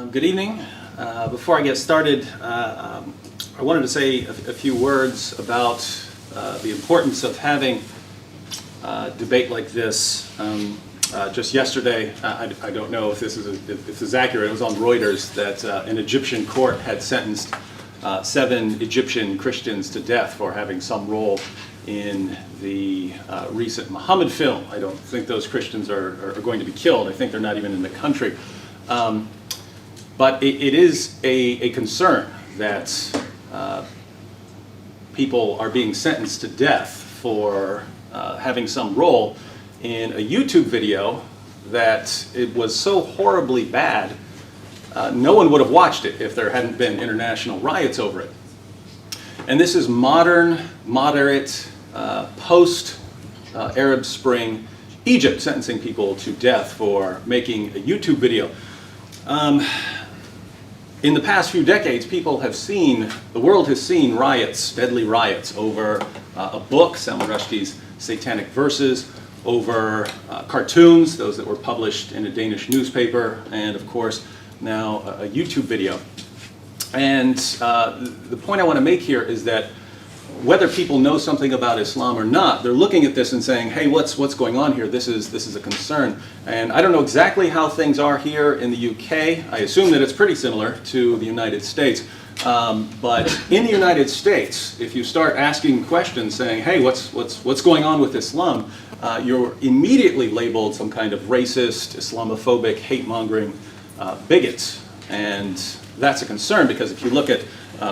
Good evening. Before I get started, I wanted to say a few words about the importance of having a debate like this. Just yesterday, I don't know if this is accurate, it was on Reuters that an Egyptian court had sentenced 7 Egyptian Christians to death for having some role in the recent Muhammad film. I don't think those Christians are going to be killed. I think they're not even in the country. But it is a concern that people are being sentenced to death for having some role in a YouTube video that it was so horribly bad, no one would have watched it if there hadn't been international riots over it. And this is modern, moderate, post-Arab Spring Egypt sentencing people to death for making a YouTube video. In the past few decades, the world has seen riots, deadly riots, over a book, Salman Rushdie's Satanic Verses, over cartoons, those that were published in a Danish newspaper, and of course, now a YouTube video. And the point I want to make here is that whether people know something about Islam or not, they're looking at this and saying, hey, what's going on here? This is a concern. And I don't know exactly how things are here in the UK. I assume that it's pretty similar to the United States. But in the United States, if you start asking questions saying, hey, what's going on with Islam, you're immediately labeled some kind of racist, Islamophobic, hate-mongering bigot. And that's a concern, because if you look at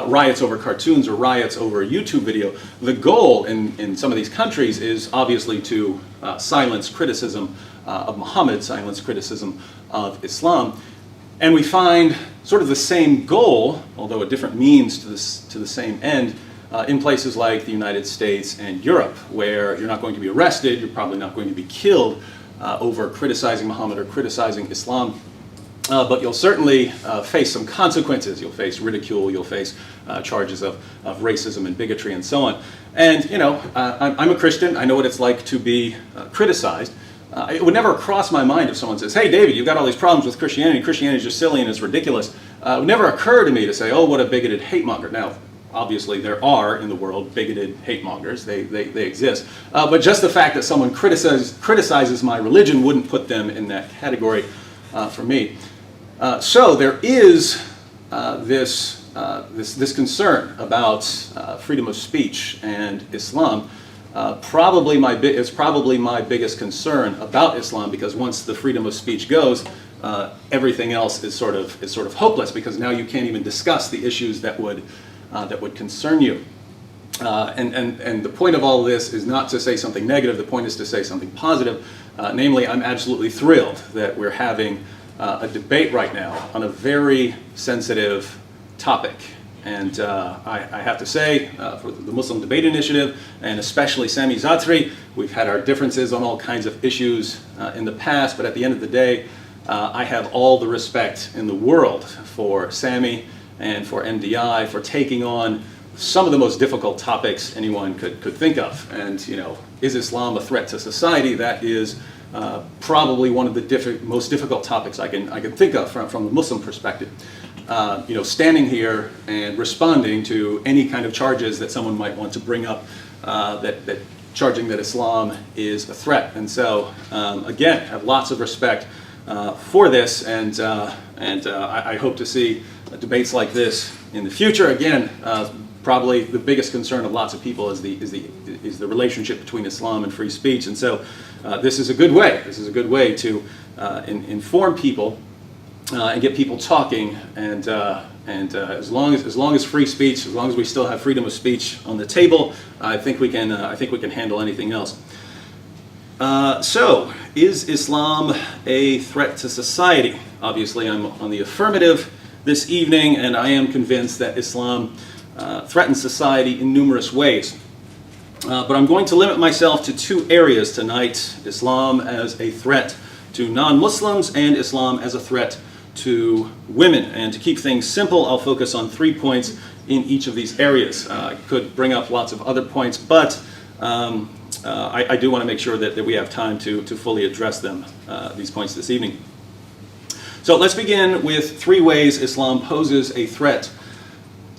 riots over cartoons or riots over a YouTube video, the goal in some of these countries is obviously to silence criticism of Muhammad, silence criticism of Islam. And we find sort of the same goal, although a different means to the same end, in places like the United States and Europe, where you're not going to be arrested, you're probably not going to be killed over criticizing Muhammad or criticizing Islam. But you'll certainly face some consequences. You'll face ridicule, you'll face charges of racism and bigotry and so on. And, you know, I'm a Christian, I know what it's like to be criticized. It would never cross my mind if someone says, hey, David, you've got all these problems with Christianity, Christianity is just silly and it's ridiculous. It would never occur to me to say, oh, what a bigoted hate monger. Now, obviously there are in the world bigoted hate mongers, they exist. But just the fact that someone criticizes my religion wouldn't put them in that category for me. So there is this concern about freedom of speech and Islam. It's probably my biggest concern about Islam, because once the freedom of speech goes, everything else is sort of hopeless, because now you can't even discuss the issues that would concern you. And the point of all of this is not to say something negative. The point is to say something positive. Namely, I'm absolutely thrilled that we're having a debate right now on a very sensitive topic. And I have to say, for the Muslim Debate Initiative, and especially Sami Zaatari, we've had our differences on all kinds of issues in the past, but at the end of the day, I have all the respect in the world for Sami and for MDI for taking on some of the most difficult topics anyone could think of. And, you know, is Islam a threat to society? That is probably one of the most difficult topics I can think of from the Muslim perspective. You know, standing here and responding to any kind of charges that someone might want to bring up, that charging that Islam is a threat. And so, again, I have lots of respect for this, and I hope to see debates like this in the future. Again, probably the biggest concern of lots of people is the relationship between Islam and free speech. And so this is a good way. This is a good way to inform people and get people talking. And as long as free speech, as long as we still have freedom of speech on the table, I think we can handle anything else. So, is Islam a threat to society? Obviously, I'm on the affirmative this evening, and I am convinced that Islam threatens society in numerous ways. But I'm going to limit myself to 2 areas tonight: Islam as a threat to non-Muslims and Islam as a threat to women. And to keep things simple, I'll focus on 3 points in each of these areas. I could bring up lots of other points, but I do want to make sure that we have time to fully address them, these points this evening. So let's begin with 3 ways Islam poses a threat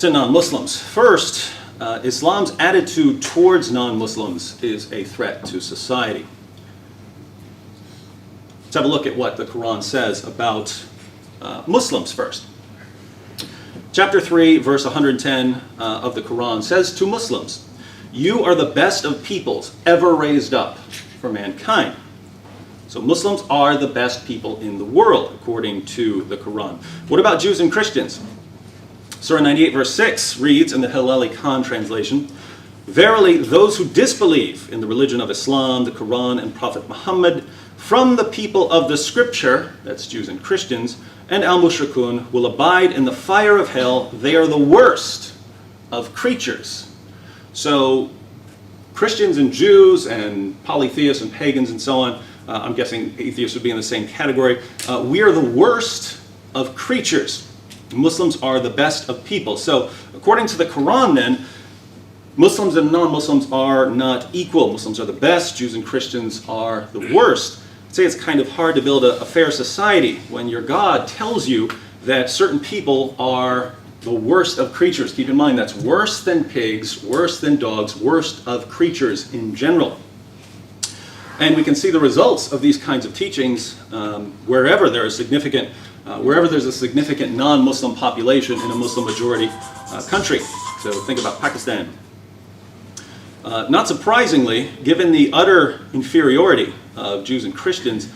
to non-Muslims. First, Islam's attitude towards non-Muslims is a threat to society. Let's have a look at what the Quran says about Muslims first. Chapter 3, verse 110 of the Quran says to Muslims, "You are the best of peoples ever raised up for mankind." So Muslims are the best people in the world, according to the Quran. What about Jews and Christians? Surah 98, verse 6 reads in the Hilali Khan translation, "Verily, those who disbelieve in the religion of Islam, the Quran, and Prophet Muhammad, from the people of the Scripture," that's Jews and Christians, "and al-mushrikun will abide in the fire of hell. They are the worst of creatures." So Christians and Jews and polytheists and pagans and so on, I'm guessing atheists would be in the same category, we are the worst of creatures. Muslims are the best of people. So according to the Quran then, Muslims and non-Muslims are not equal. Muslims are the best, Jews and Christians are the worst. I'd say it's kind of hard to build a fair society when your God tells you that certain people are the worst of creatures. Keep in mind that's worse than pigs, worse than dogs, worst of creatures in general. And we can see the results of these kinds of teachings wherever there's a significant non-Muslim population in a Muslim-majority country. So think about Pakistan. Not surprisingly, given the utter inferiority of Jews and Christians,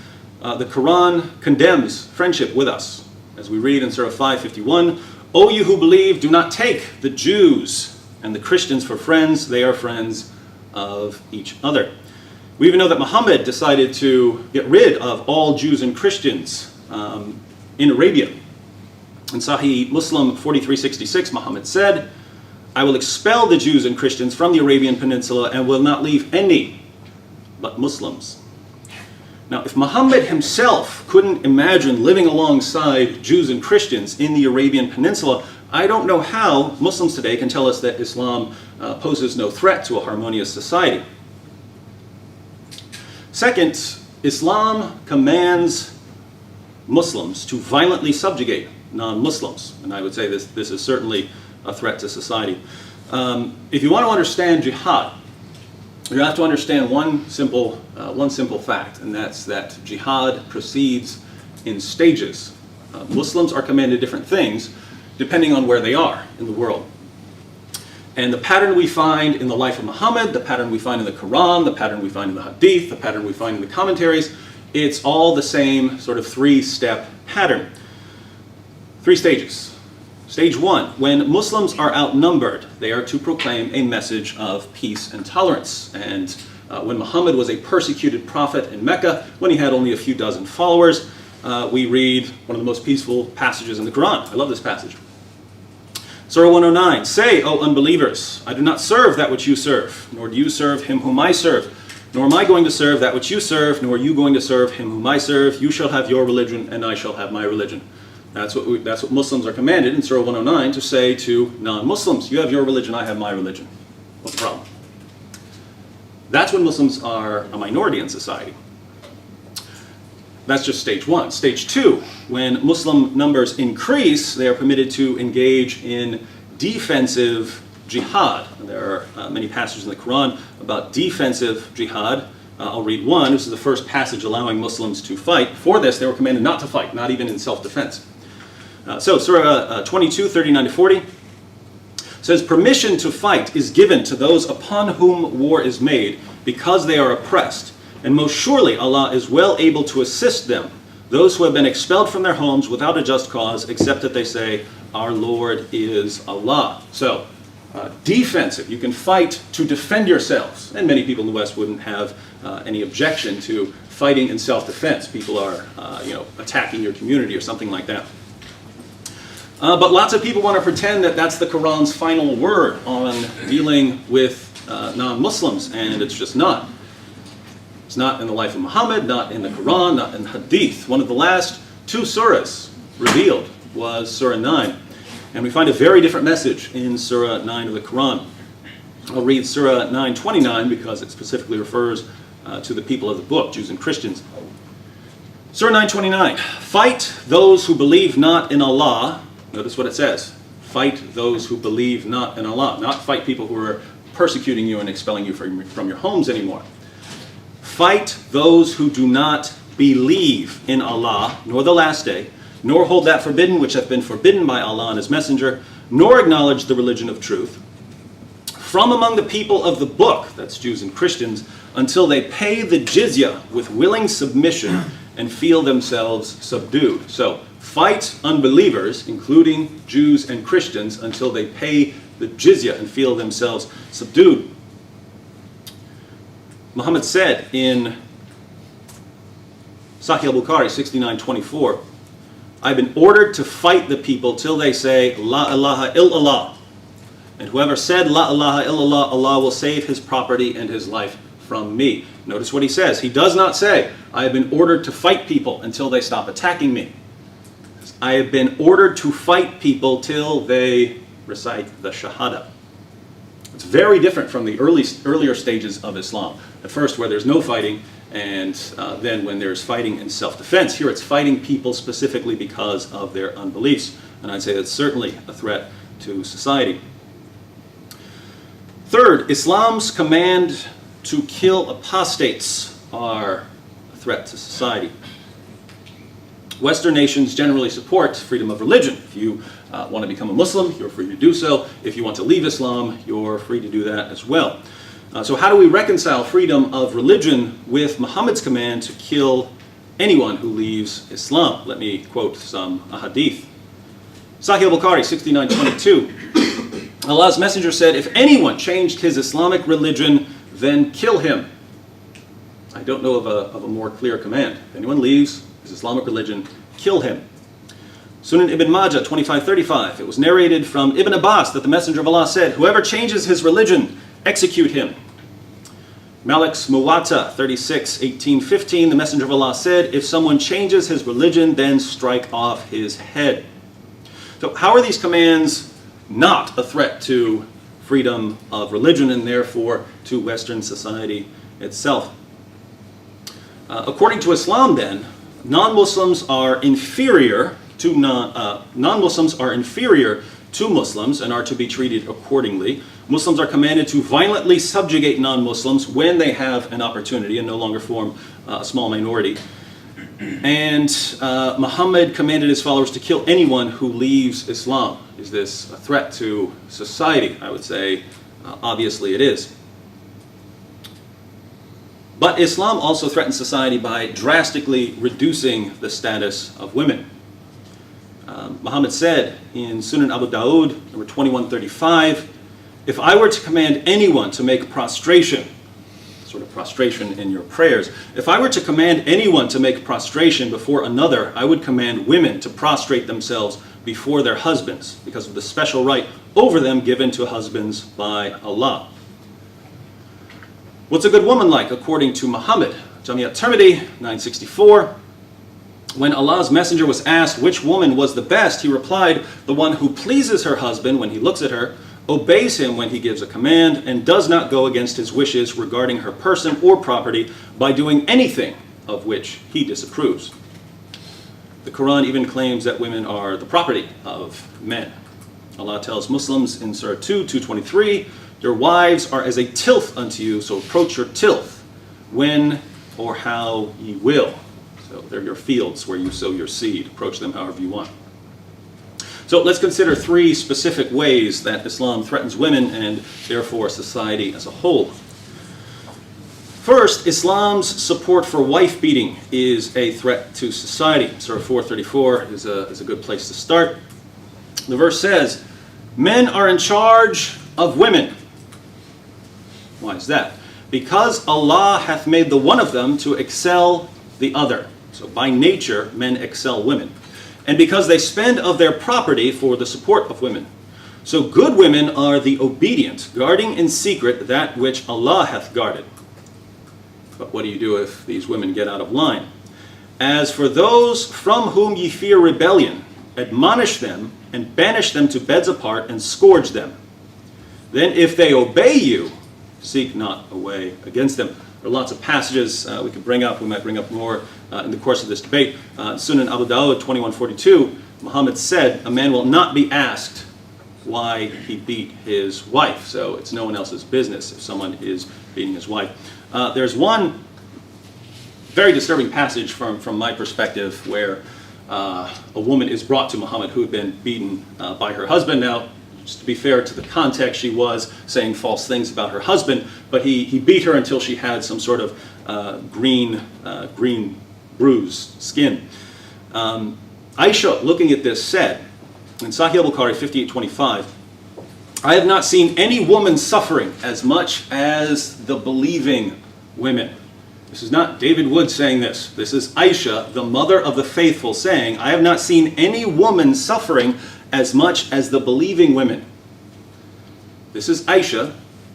the Quran condemns friendship with us. As we read in Surah 5:51, "O you who believe, do not take the Jews and the Christians for friends. They are friends of each other." We even know that Muhammad decided to get rid of all Jews and Christians in Arabia. In Sahih Muslim 4366, Muhammad said, "I will expel the Jews and Christians from the Arabian Peninsula and will not leave any but Muslims." Now, if Muhammad himself couldn't imagine living alongside Jews and Christians in the Arabian Peninsula, I don't know how Muslims today can tell us that Islam poses no threat to a harmonious society. Second, Islam commands Muslims to violently subjugate non-Muslims. And I would say this is certainly a threat to society. If you want to understand jihad, you have to understand one simple fact, and that's that jihad proceeds in stages. Muslims are commanded different things depending on where they are in the world. And the pattern we find in the life of Muhammad, the pattern we find in the Quran, the pattern we find in the Hadith, the pattern we find in the commentaries, it's all the same sort of 3-step pattern. 3 stages. Stage 1, when Muslims are outnumbered, they are to proclaim a message of peace and tolerance. And when Muhammad was a persecuted prophet in Mecca, when he had only a few dozen followers, we read one of the most peaceful passages in the Quran. I love this passage. Surah 109, "Say, O unbelievers, I do not serve that which you serve, nor do you serve him whom I serve, nor am I going to serve that which you serve, nor are you going to serve him whom I serve. You shall have your religion, and I shall have my religion." That's what Muslims are commanded in Surah 109 to say to non-Muslims. You have your religion, I have my religion. What's the problem? That's when Muslims are a minority in society. That's just stage 1. Stage 2, when Muslim numbers increase, they are permitted to engage in defensive jihad. And there are many passages in the Quran about defensive jihad. I'll read one. This is the first passage allowing Muslims to fight. For this, they were commanded not to fight, not even in self-defense. So Surah 22, 39-40 says, "Permission to fight is given to those upon whom war is made, because they are oppressed. And most surely Allah is well able to assist them, those who have been expelled from their homes without a just cause, except that they say, 'Our Lord is Allah.'" So, defensive. You can fight to defend yourselves. And many people in the West wouldn't have any objection to fighting in self-defense. People are, attacking your community or something like that. But lots of people want to pretend that that's the Quran's final word on dealing with non-Muslims, and it's just not. It's not in the life of Muhammad, not in the Quran, not in the Hadith. One of the last 2 surahs revealed was Surah 9. And we find a very different message in Surah 9 of the Quran. I'll read Surah 9:29 because it specifically refers to the people of the book, Jews and Christians. Surah 929, fight those who believe not in Allah. Notice what it says. Fight those who believe not in Allah. Not fight people who are persecuting you and expelling you from your homes anymore. Fight those who do not believe in Allah, nor the last day, nor hold that forbidden which hath been forbidden by Allah and His Messenger, nor acknowledge the religion of truth, from among the people of the book, that's Jews and Christians, until they pay the jizya with willing submission and feel themselves subdued. So, fight unbelievers, including Jews and Christians, until they pay the jizya and feel themselves subdued. Muhammad said in Sahih al-Bukhari 69:24, I've been ordered to fight the people till they say, La ilaha illallah. And whoever said, La ilaha illallah, Allah will save his property and his life from me. Notice what he says. He does not say, I have been ordered to fight people until they stop attacking me. I have been ordered to fight people till they recite the Shahada. It's very different from the earlier stages of Islam. At first, where there's no fighting, and then when there's fighting in self-defense. Here it's fighting people specifically because of their unbeliefs. And I'd say that's certainly a threat to society. Third, Islam's command to kill apostates are a threat to society. Western nations generally support freedom of religion. If you want to become a Muslim, you're free to do so. If you want to leave Islam, you're free to do that as well. So how do we reconcile freedom of religion with Muhammad's command to kill anyone who leaves Islam? Let me quote some ahadith. Sahih al-Bukhari 69:22. Allah's Messenger said, if anyone changed his Islamic religion, then kill him. I don't know of a more clear command. If anyone leaves his Islamic religion, kill him. Sunan Ibn Majah 25:35. It was narrated from Ibn Abbas that the Messenger of Allah said, whoever changes his religion, execute him. Malik's Muwatta 36:18-15. The Messenger of Allah said, if someone changes his religion, then strike off his head. So how are these commands not a threat to freedom of religion and therefore to Western society itself? According to Islam, then, non-Muslims are inferior to Muslims and are to be treated accordingly. Muslims are commanded to violently subjugate non-Muslims when they have an opportunity and no longer form a small minority. And Muhammad commanded his followers to kill anyone who leaves Islam. Is this a threat to society? I would say, obviously it is. But Islam also threatens society by drastically reducing the status of women. Muhammad said in Sunan Abu Dawud, number 2135, if I were to command anyone to make prostration, sort of prostration in your prayers, if I were to command anyone to make prostration before another, I would command women to prostrate themselves before their husbands because of the special right over them given to husbands by Allah. What's a good woman like according to Muhammad? Jami at-Tirmidhi 964. When Allah's Messenger was asked which woman was the best, he replied, the one who pleases her husband when he looks at her, obeys him when he gives a command, and does not go against his wishes regarding her person or property by doing anything of which he disapproves. The Quran even claims that women are the property of men. Allah tells Muslims in Surah 2:223, your wives are as a tilth unto you, so approach your tilth when or how ye will. So they're your fields where you sow your seed. Approach them however you want. So let's consider three specific ways that Islam threatens women and therefore society as a whole. First, Islam's support for wife beating is a threat to society. Surah 4:34 is a good place to start. The verse says, men are in charge of women. Why is that? Because Allah hath made the one of them to excel the other. So by nature, men excel women. And because they spend of their property for the support of women. So good women are the obedient, guarding in secret that which Allah hath guarded. But what do you do if these women get out of line? As for those from whom ye fear rebellion, admonish them and banish them to beds apart and scourge them. Then if they obey you, seek not a way against them. There are lots of passages we could bring up. We might bring up more in the course of this debate. Sunan Abu Dawud 21:42, Muhammad said, "A man will not be asked why he beat his wife." So it's no one else's business if someone is beating his wife. There's one very disturbing passage from my perspective where a woman is brought to Muhammad who had been beaten by her husband. Now, just to be fair to the context, she was saying false things about her husband, but he beat her until she had some sort of green bruised skin. Aisha, looking at this, said, in Sahih al-Bukhari 58:25, "I have not seen any woman suffering as much as the believing women." This is not David Wood saying this. This is Aisha, the mother of the faithful, saying, "I have not seen any woman suffering as much as the believing women." This is Aisha,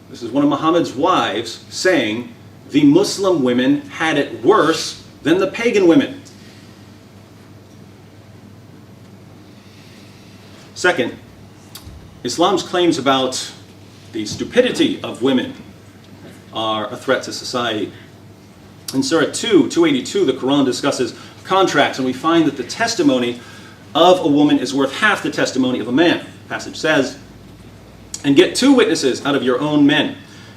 this is one of Muhammad's wives, saying the Muslim women had it worse than the pagan women. Second, Islam's claims about the stupidity of women are a threat to society. In Surah 2:282, the Quran discusses contracts, and we find that the testimony of a woman is worth half the testimony of a man. The passage says, "And get 2 witnesses out of your own men.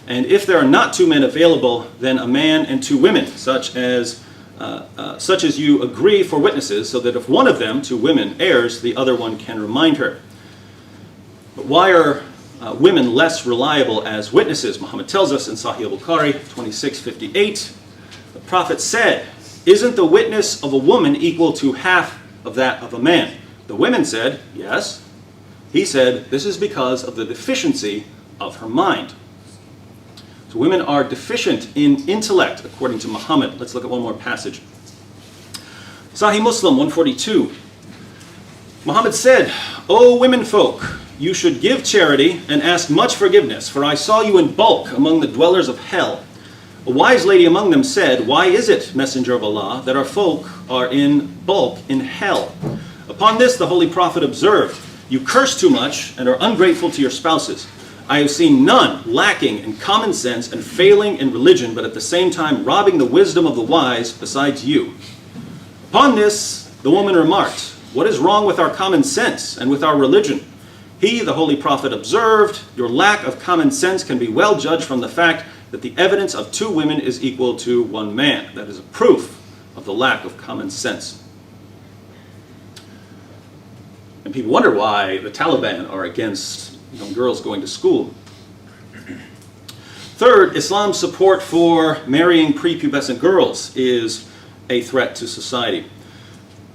And if there are not 2 men available, then a man and 2 women, such as you agree for witnesses, so that if one of them, 2 women, errs, the other one can remind her." But why are women less reliable as witnesses? Muhammad tells us in Sahih al-Bukhari 26:58, the Prophet said, "Isn't the witness of a woman equal to half of that of a man?" The women said, "Yes." He said, "This is because of the deficiency of her mind." So women are deficient in intellect, according to Muhammad. Let's look at one more passage. Sahih Muslim 142. Muhammad said, "O women folk, you should give charity and ask much forgiveness, for I saw you in bulk among the dwellers of hell." A wise lady among them said, "Why is it, Messenger of Allah, that our folk are in bulk in hell?" Upon this the Holy Prophet observed, "You curse too much and are ungrateful to your spouses. I have seen none lacking in common sense and failing in religion, but at the same time robbing the wisdom of the wise besides you." Upon this the woman remarked, "What is wrong with our common sense and with our religion?" He, the Holy Prophet, observed, "Your lack of common sense can be well judged from the fact that the evidence of 2 women is equal to 1 man. That is a proof of the lack of common sense." And people wonder why the Taliban are against young girls going to school. Third, Islam's support for marrying prepubescent girls is a threat to society.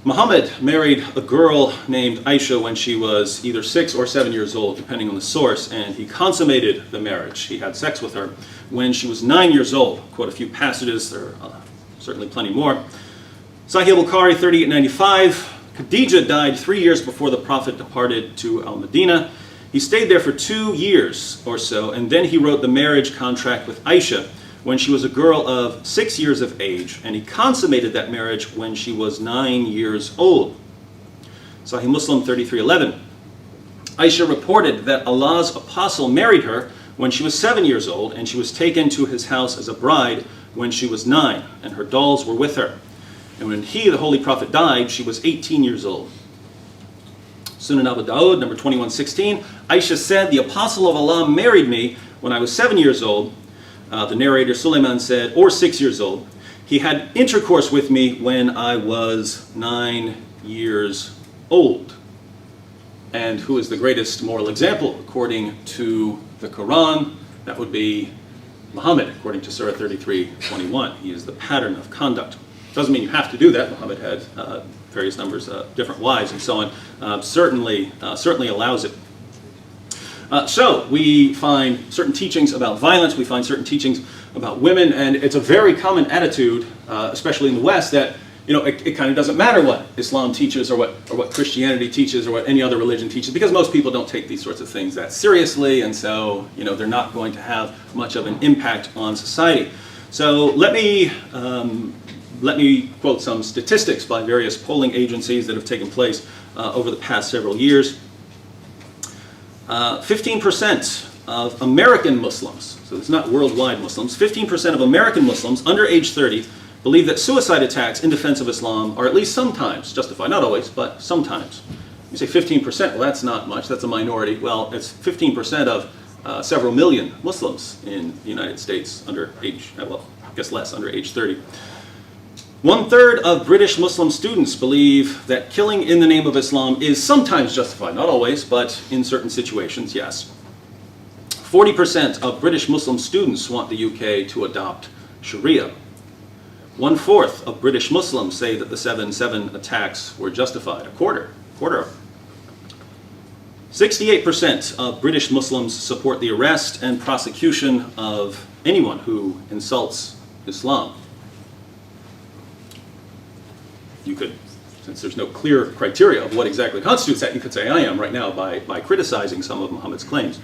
Muhammad married a girl named Aisha when she was either 6 or 7 years old, depending on the source, and he consummated the marriage. He had sex with her when she was 9 years old. I'll quote a few passages, there are certainly plenty more. Sahih al-Bukhari 38:95, Khadijah died 3 years before the Prophet departed to Al-Madinah. He stayed there for 2 years or so, and then he wrote the marriage contract with Aisha when she was a girl of 6 years of age, and he consummated that marriage when she was 9 years old. Sahih Muslim 33:11. Aisha reported that Allah's apostle married her when she was 7 years old, and she was taken to his house as a bride when she was 9, and her dolls were with her. And when he, the Holy Prophet, died, she was 18 years old. Sunan Abu Dawud, number 2116, Aisha said, "The apostle of Allah married me when I was 7 years old." The narrator Sulaiman said, or 6 years old. "He had intercourse with me when I was 9 years old." And who is the greatest moral example according to the Quran? That would be Muhammad, according to Surah 33:21. He is the pattern of conduct. Doesn't mean you have to do that. Muhammad had various numbers of different wives and so on. Certainly allows it. So we find certain teachings about violence, we find certain teachings about women, and it's a very common attitude, especially in the West, that it kind of doesn't matter what Islam teaches or what Christianity teaches or what any other religion teaches, because most people don't take these sorts of things that seriously, and so they're not going to have much of an impact on society. So let me quote some statistics by various polling agencies that have taken place over the past several years. 15% of American Muslims, so it's not worldwide Muslims, 15% of American Muslims under age 30 believe that suicide attacks in defense of Islam are at least sometimes justified. Not always, but sometimes. You say 15%, well that's not much, that's a minority. Well, it's 15% of several million Muslims in the United States under age, well, I guess less, under age 30. 1/3 of British Muslim students believe that killing in the name of Islam is sometimes justified. Not always, but in certain situations, yes. 40% of British Muslim students want the UK to adopt Sharia. 1/4 of British Muslims say that the 7/7 attacks were justified. A quarter. 68% of British Muslims support the arrest and prosecution of anyone who insults Islam. You could, since there's no clear criteria of what exactly constitutes that, you could say I am right now by criticizing some of Muhammad's claims.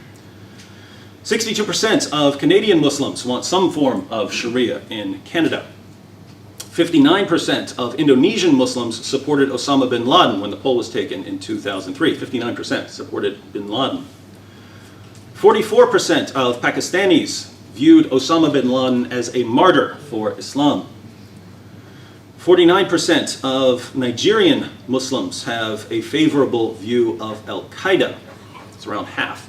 62% of Canadian Muslims want some form of Sharia in Canada. 59% of Indonesian Muslims supported Osama bin Laden when the poll was taken in 2003. 59% supported bin Laden. 44% of Pakistanis viewed Osama bin Laden as a martyr for Islam. 49% of Nigerian Muslims have a favorable view of Al-Qaeda. It's around half.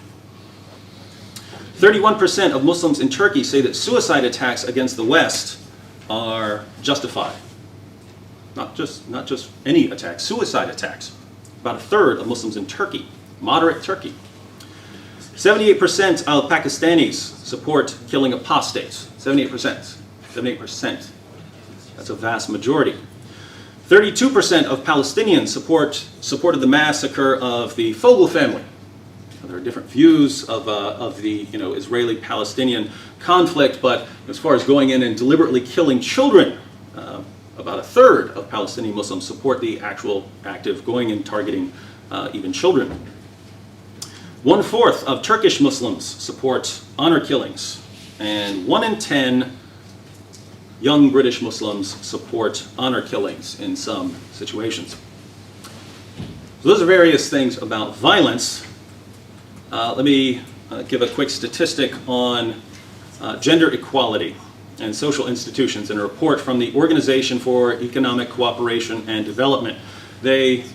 31% of Muslims in Turkey say that suicide attacks against the West are justified. Not just any attacks, suicide attacks. About 1/3 of Muslims in Turkey, moderate Turkey. 78% of Pakistanis support killing apostates. 78%. 78%. That's a vast majority. 32% of Palestinians supported the massacre of the Fogel family. There are different views of the Israeli-Palestinian conflict, but as far as going in and deliberately killing children, about 1/3 of Palestinian Muslims support the actual act of going and targeting even children. 1/4 of Turkish Muslims support honor killings, and 1 in 10 young British Muslims support honor killings in some situations. So those are various things about violence. Let me give a quick statistic on gender equality and social institutions in a report from the Organization for Economic Cooperation and Development. They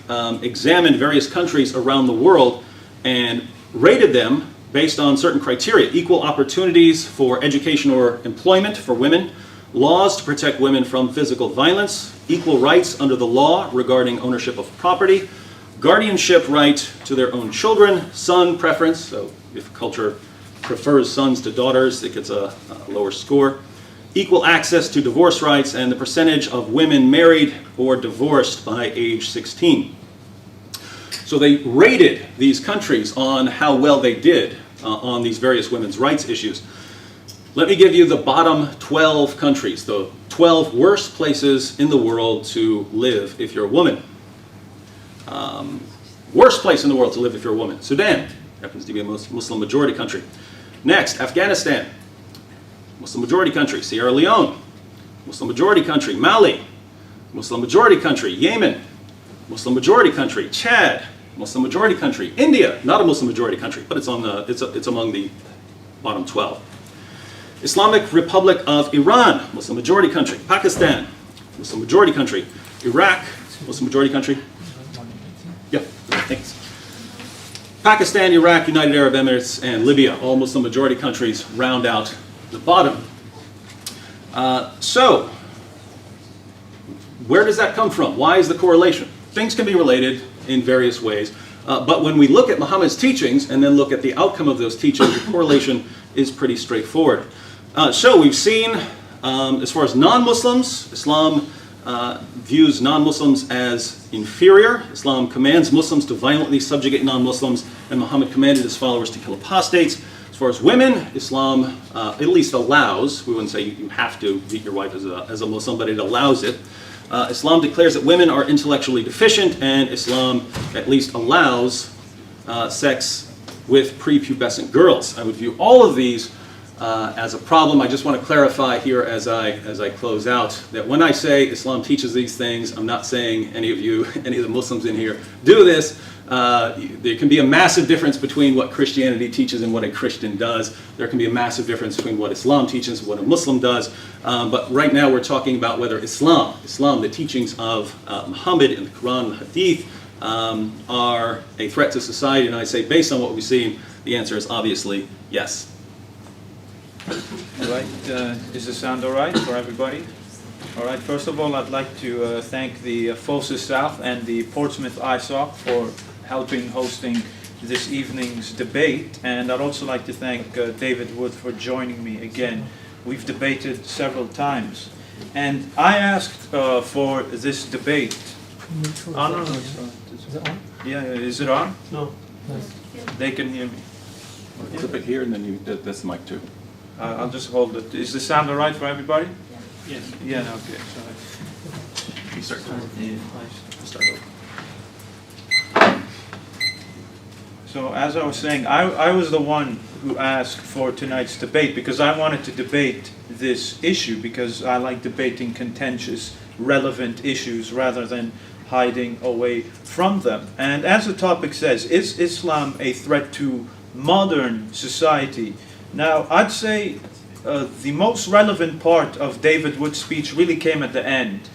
examined various countries around the world and rated them based on certain criteria: equal opportunities for education or employment for women, laws to protect women from physical violence, equal rights under the law regarding ownership of property, guardianship right to their own children, son preference, so if a culture prefers sons to daughters, it gets a lower score, equal access to divorce rights, and the percentage of women married or divorced by age 16. So they rated these countries on how well they did on these various women's rights issues. Let me give you the bottom 12 countries, the 12 worst places in the world to live if you're a woman. Worst place in the world to live if you're a woman: Sudan, happens to be a Muslim majority country. Next, Afghanistan, Muslim majority country. Sierra Leone, Muslim majority country. Mali, Muslim majority country. Yemen, Muslim majority country. Chad, Muslim majority country. India, not a Muslim majority country, but it's among the bottom 12. Islamic Republic of Iran, Muslim majority country. Pakistan, Muslim majority country. Iraq, Muslim majority country. Yeah, thanks. Pakistan, Iraq, United Arab Emirates, and Libya, all Muslim majority countries, round out the bottom. So, where does that come from? Why is the correlation? Things can be related in various ways, but when we look at Muhammad's teachings and then look at the outcome of those teachings, the correlation is pretty straightforward. So we've seen, as far as non-Muslims, Islam views non-Muslims as inferior. Islam commands Muslims to violently subjugate non-Muslims, and Muhammad commanded his followers to kill apostates. As far as women, Islam at least allows, we wouldn't say you have to beat your wife as a Muslim, but it allows it. Islam declares that women are intellectually deficient, and Islam at least allows sex with prepubescent girls. I would view all of these as a problem. I just want to clarify here as I close out that when I say Islam teaches these things, I'm not saying any of you, any of the Muslims in here, do this. There can be a massive difference between what Christianity teaches and what a Christian does. There can be a massive difference between what Islam teaches and what a Muslim does. But right now we're talking about whether Islam, the teachings of Muhammad in the Quran and the Hadith, are a threat to society. And I say, based on what we've seen, the answer is obviously yes. All right, is the sound all right for everybody? All right, first of all, I'd like to thank the FOSA South and the Portsmouth ISOC for helping hosting this evening's debate. And I'd also like to thank David Wood for joining me again. We've debated several times. And I asked for this debate. Oh, no, it's on. Is it on? Yeah, is it on? No. They can hear me. Clip it here and then that's the mic too. I'll just hold it. Is the sound all right for everybody? Yes. Yeah, no, okay. You start. Start over. So as I was saying, I was the one who asked for tonight's debate because I wanted to debate this issue because I like debating contentious, relevant issues rather than hiding away from them. And as the topic says, is Islam a threat to modern society? Now, I'd say the most relevant part of David Wood's speech really came at the end.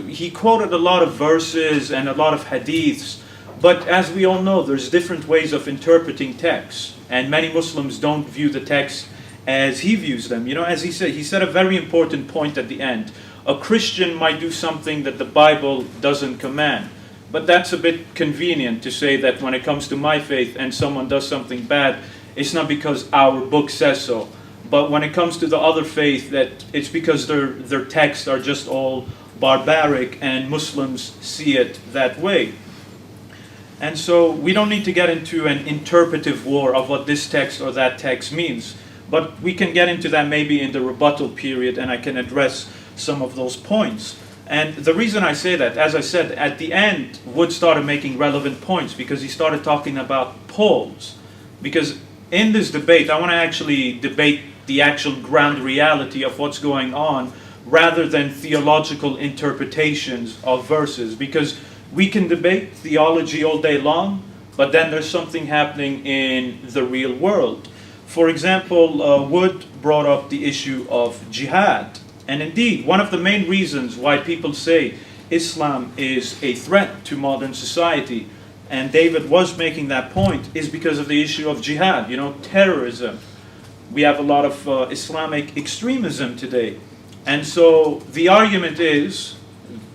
He quoted a lot of verses and a lot of hadiths, but as we all know, there's different ways of interpreting texts, and many Muslims don't view the text as he views them. You know, as he said a very important point at the end. A Christian might do something that the Bible doesn't command, but that's a bit convenient to say that when it comes to my faith and someone does something bad, it's not because our book says so. But when it comes to the other faith, that it's because their texts are just all barbaric and Muslims see it that way. And so we don't need to get into an interpretive war of what this text or that text means. But we can get into that maybe in the rebuttal period, and I can address some of those points. And the reason I say that, as I said, at the end, Wood started making relevant points because he started talking about polls. Because in this debate, I want to actually debate the actual ground reality of what's going on rather than theological interpretations of verses. Because we can debate theology all day long, but then there's something happening in the real world. For example, Wood brought up the issue of jihad. And indeed, one of the main reasons why people say Islam is a threat to modern society, and David was making that point, is because of the issue of jihad, terrorism. We have a lot of Islamic extremism today. And so the argument is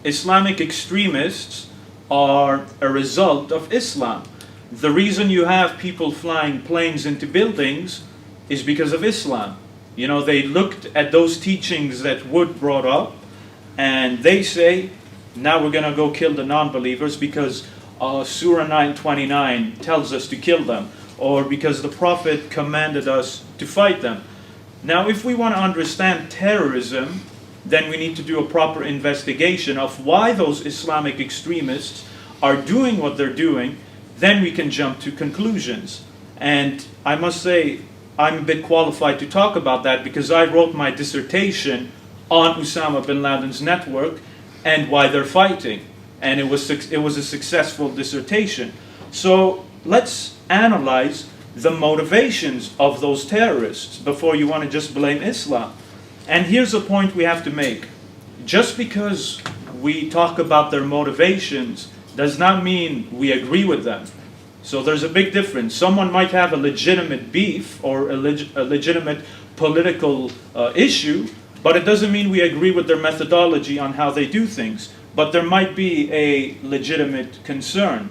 Islamic extremists are a result of Islam. The reason you have people flying planes into buildings is because of Islam. They looked at those teachings that Wood brought up, and they say, now we're going to go kill the non-believers because Surah 9:29 tells us to kill them, or because the Prophet commanded us to fight them. Now, if we want to understand terrorism, then we need to do a proper investigation of why those Islamic extremists are doing what they're doing. Then we can jump to conclusions. And I must say, I'm a bit qualified to talk about that because I wrote my dissertation on Osama bin Laden's network and why they're fighting. And it was a successful dissertation. So let's analyze the motivations of those terrorists before you want to just blame Islam. And here's a point we have to make. Just because we talk about their motivations does not mean we agree with them. So there's a big difference. Someone might have a legitimate beef or a legitimate political issue, but it doesn't mean we agree with their methodology on how they do things. But there might be a legitimate concern.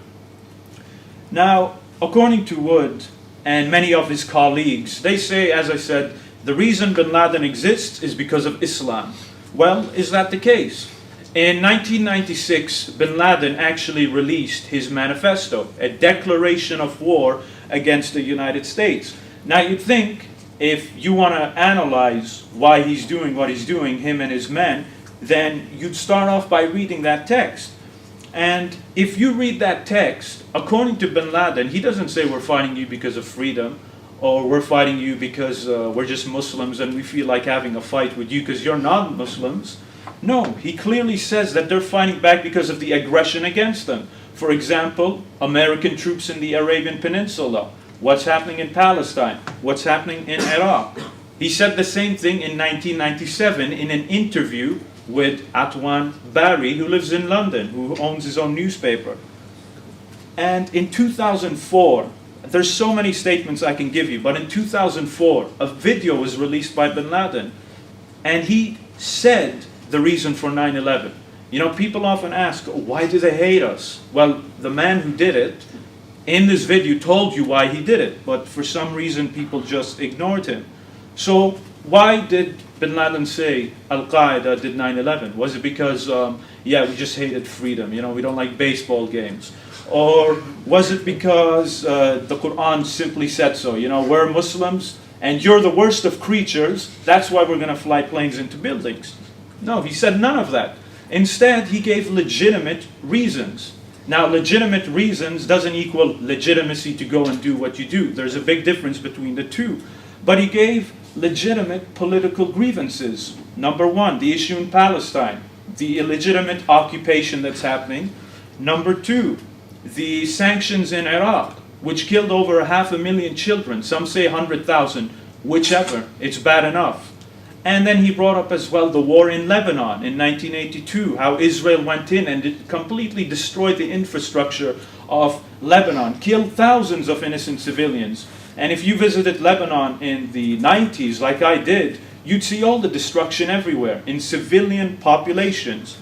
Now, according to Wood and many of his colleagues, they say, as I said, the reason bin Laden exists is because of Islam. Well, is that the case? In 1996, bin Laden actually released his manifesto, a declaration of war against the United States. Now you'd think, if you want to analyze why he's doing what he's doing, him and his men, then you'd start off by reading that text. And if you read that text, according to bin Laden, he doesn't say we're fighting you because of freedom, or we're fighting you because we're just Muslims and we feel like having a fight with you because you're not Muslims. No, he clearly says that they're fighting back because of the aggression against them. For example, American troops in the Arabian Peninsula. What's happening in Palestine? What's happening in Iraq? He said the same thing in 1997 in an interview with Atwan Barry, who lives in London, who owns his own newspaper. And in 2004, there's so many statements I can give you, but in 2004, a video was released by bin Laden, and he said the reason for 9/11. You know, people often ask, why do they hate us? Well, the man who did it, in this video, told you why he did it, but for some reason people just ignored him. So why did bin Laden say Al-Qaeda did 9/11? Was it because, yeah, we just hated freedom, you know, we don't like baseball games? Or was it because the Quran simply said so? You know, we're Muslims and you're the worst of creatures, that's why we're going to fly planes into buildings. No, he said none of that. Instead, he gave legitimate reasons. Now, legitimate reasons doesn't equal legitimacy to go and do what you do. There's a big difference between the two. But he gave legitimate political grievances. Number one, the issue in Palestine, the illegitimate occupation that's happening. Number two, the sanctions in Iraq, which killed over 500,000 children. Some say 100,000, whichever, it's bad enough. And then he brought up as well the war in Lebanon in 1982, how Israel went in and it completely destroyed the infrastructure of Lebanon, killed thousands of innocent civilians. And if you visited Lebanon in the 90s, like I did, you'd see all the destruction everywhere in civilian populations.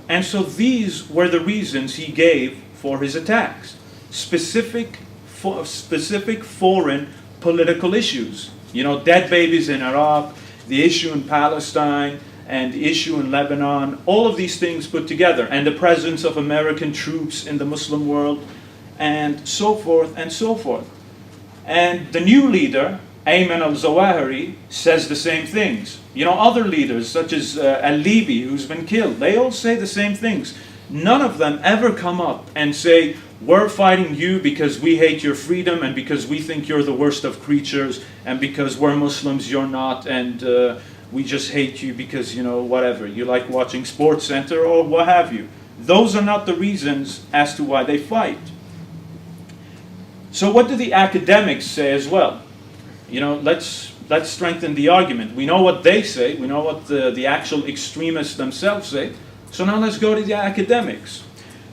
And so these were the reasons he gave for his attacks. Specific foreign political issues. You know, dead babies in Iraq, the issue in Palestine, and the issue in Lebanon, all of these things put together, and the presence of American troops in the Muslim world, and so forth and so forth. And the new leader, Ayman al-Zawahiri, says the same things. You know, other leaders, such as al-Libi, who's been killed, they all say the same things. None of them ever come up and say, we're fighting you because we hate your freedom and because we think you're the worst of creatures and because we're Muslims, you're not, and we just hate you because, you know, whatever, you like watching Sports Center or what have you. Those are not the reasons as to why they fight. So what do the academics say as well? You know, let's strengthen the argument. We know what they say, we know what the actual extremists themselves say, so now let's go to the academics.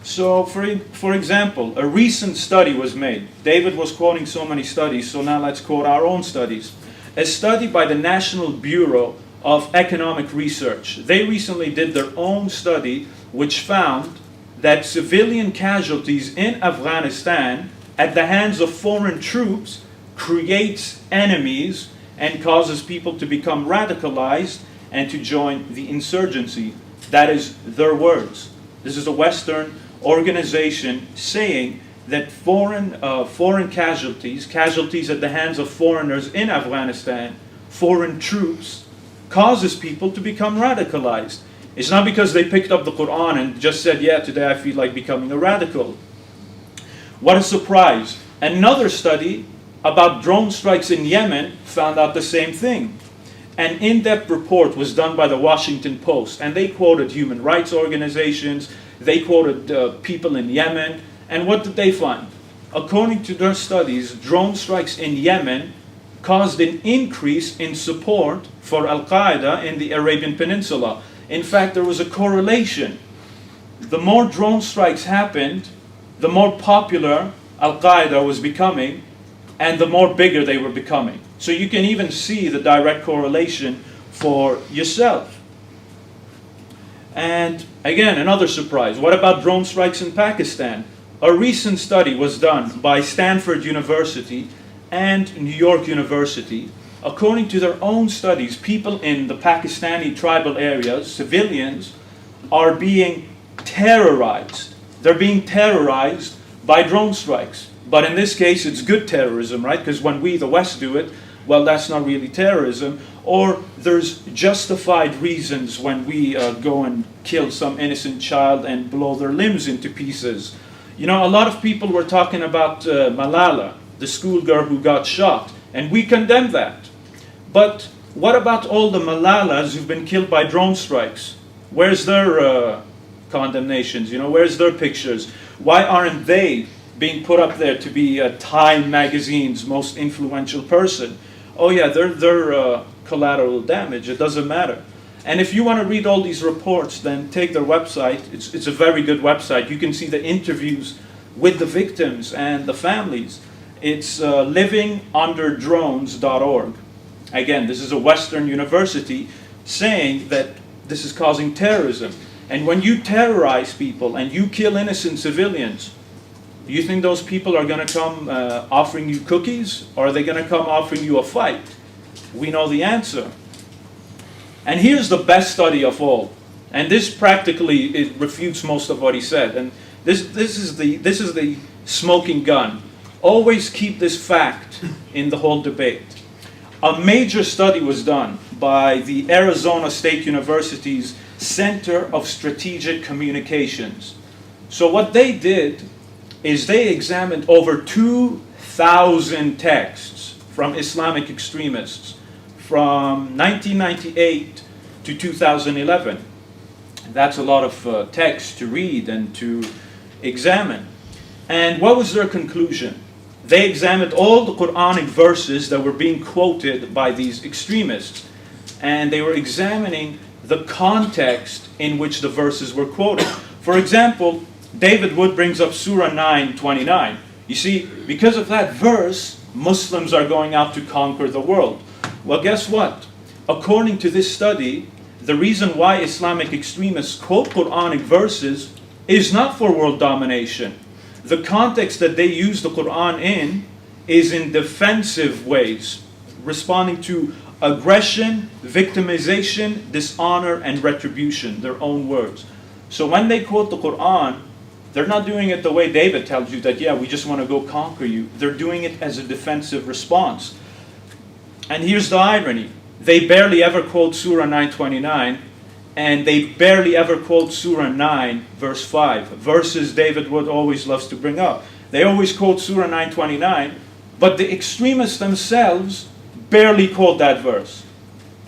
So, for example, a recent study was made. David was quoting so many studies, so now let's quote our own studies. A study by the National Bureau of Economic Research. They recently did their own study, which found that civilian casualties in Afghanistan at the hands of foreign troops creates enemies and causes people to become radicalized and to join the insurgency. That is their words. This is a Western organization saying that foreign casualties at the hands of foreigners in Afghanistan, foreign troops, causes people to become radicalized. It's not because they picked up the Quran and just said, yeah, today I feel like becoming a radical. What a surprise. Another study about drone strikes in Yemen found out the same thing. An in-depth report was done by the Washington Post, and they quoted human rights organizations, they quoted people in Yemen, and what did they find? According to their studies, drone strikes in Yemen caused an increase in support for Al-Qaeda in the Arabian Peninsula. In fact, there was a correlation. The more drone strikes happened, the more popular Al-Qaeda was becoming, and the more bigger they were becoming. So you can even see the direct correlation for yourself. And again, another surprise. What about drone strikes in Pakistan? A recent study was done by Stanford University and New York University. According to their own studies, people in the Pakistani tribal areas, civilians, are being terrorized. They're being terrorized by drone strikes. But in this case, it's good terrorism, right? Because when we, the West, do it, well, that's not really terrorism. Or there's justified reasons when we go and kill some innocent child and blow their limbs into pieces. You know, a lot of people were talking about Malala, the schoolgirl who got shot, and we condemn that. But what about all the Malalas who've been killed by drone strikes? Where's their condemnations? You know, where's their pictures? Why aren't they being put up there to be Time magazine's most influential person? Oh yeah, they're collateral damage. It doesn't matter. And if you want to read all these reports, then take their website. It's a very good website. You can see the interviews with the victims and the families. It's livingunderdrones.org. Again, this is a Western university saying that this is causing terrorism. And when you terrorize people and you kill innocent civilians, do you think those people are going to come offering you cookies, or are they going to come offering you a fight? We know the answer. And here's the best study of all. And this practically it refutes most of what he said. And this is the smoking gun. Always keep this fact in the whole debate. A major study was done by the Arizona State University's Center of Strategic Communications. So what they did is they examined over 2,000 texts from Islamic extremists from 1998 to 2011. That's a lot of text to read and to examine. And what was their conclusion? They examined all the Quranic verses that were being quoted by these extremists, and they were examining the context in which the verses were quoted. For example, David Wood brings up Surah 9:29. You see, because of that verse, Muslims are going out to conquer the world. Well, guess what? According to this study, the reason why Islamic extremists quote Quranic verses is not for world domination. The context that they use the Quran in is in defensive ways, responding to aggression, victimization, dishonor, and retribution, their own words. So when they quote the Quran, they're not doing it the way David tells you that, yeah, we just want to go conquer you. They're doing it as a defensive response. And here's the irony. They barely ever quote Surah 9:29, and they barely ever quote Surah 9, verse 5, verses David Wood always loves to bring up. They always quote Surah 9:29, but the extremists themselves barely quote that verse.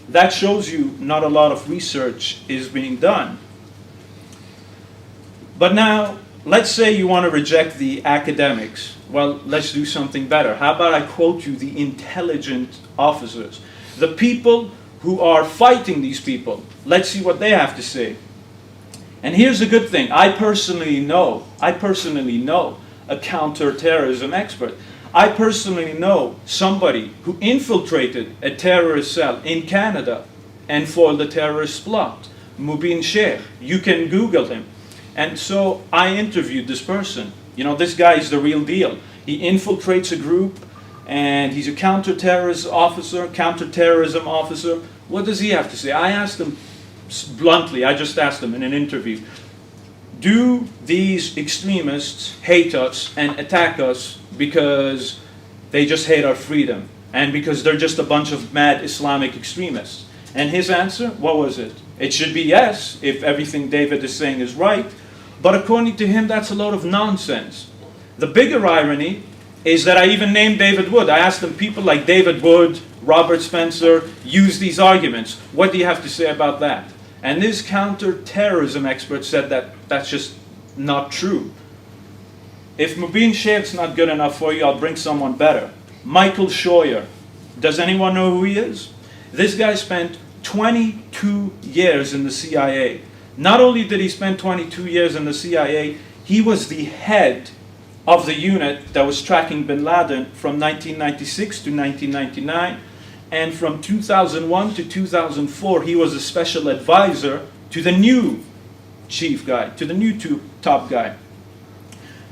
That shows you not a lot of research is being done. But now, let's say you want to reject the academics. Well, let's do something better. How about I quote you the intelligent officers, the people who are fighting these people. Let's see what they have to say. And here's a good thing. I personally know a counterterrorism expert. I personally know somebody who infiltrated a terrorist cell in Canada and foiled a terrorist plot. Mubin Sheikh. You can Google him. And so I interviewed this person. You know, this guy is the real deal. He infiltrates a group, and he's a counterterrorism officer. What does he have to say? I asked him bluntly, I just asked him in an interview, do these extremists hate us and attack us because they just hate our freedom and because they're just a bunch of mad Islamic extremists? And his answer, what was it? It should be yes, if everything David is saying is right. But according to him, that's a lot of nonsense. The bigger irony is that I even named David Wood. I asked him, people like David Wood, Robert Spencer, use these arguments. What do you have to say about that? And this counter-terrorism expert said that that's just not true. If Mubin Sheikh's not good enough for you, I'll bring someone better. Michael Scheuer. Does anyone know who he is? This guy spent 22 years in the CIA. Not only did he spend 22 years in the CIA, he was the head of the unit that was tracking bin Laden from 1996 to 1999. And from 2001 to 2004, he was a special advisor to the new chief guy, to the new top guy.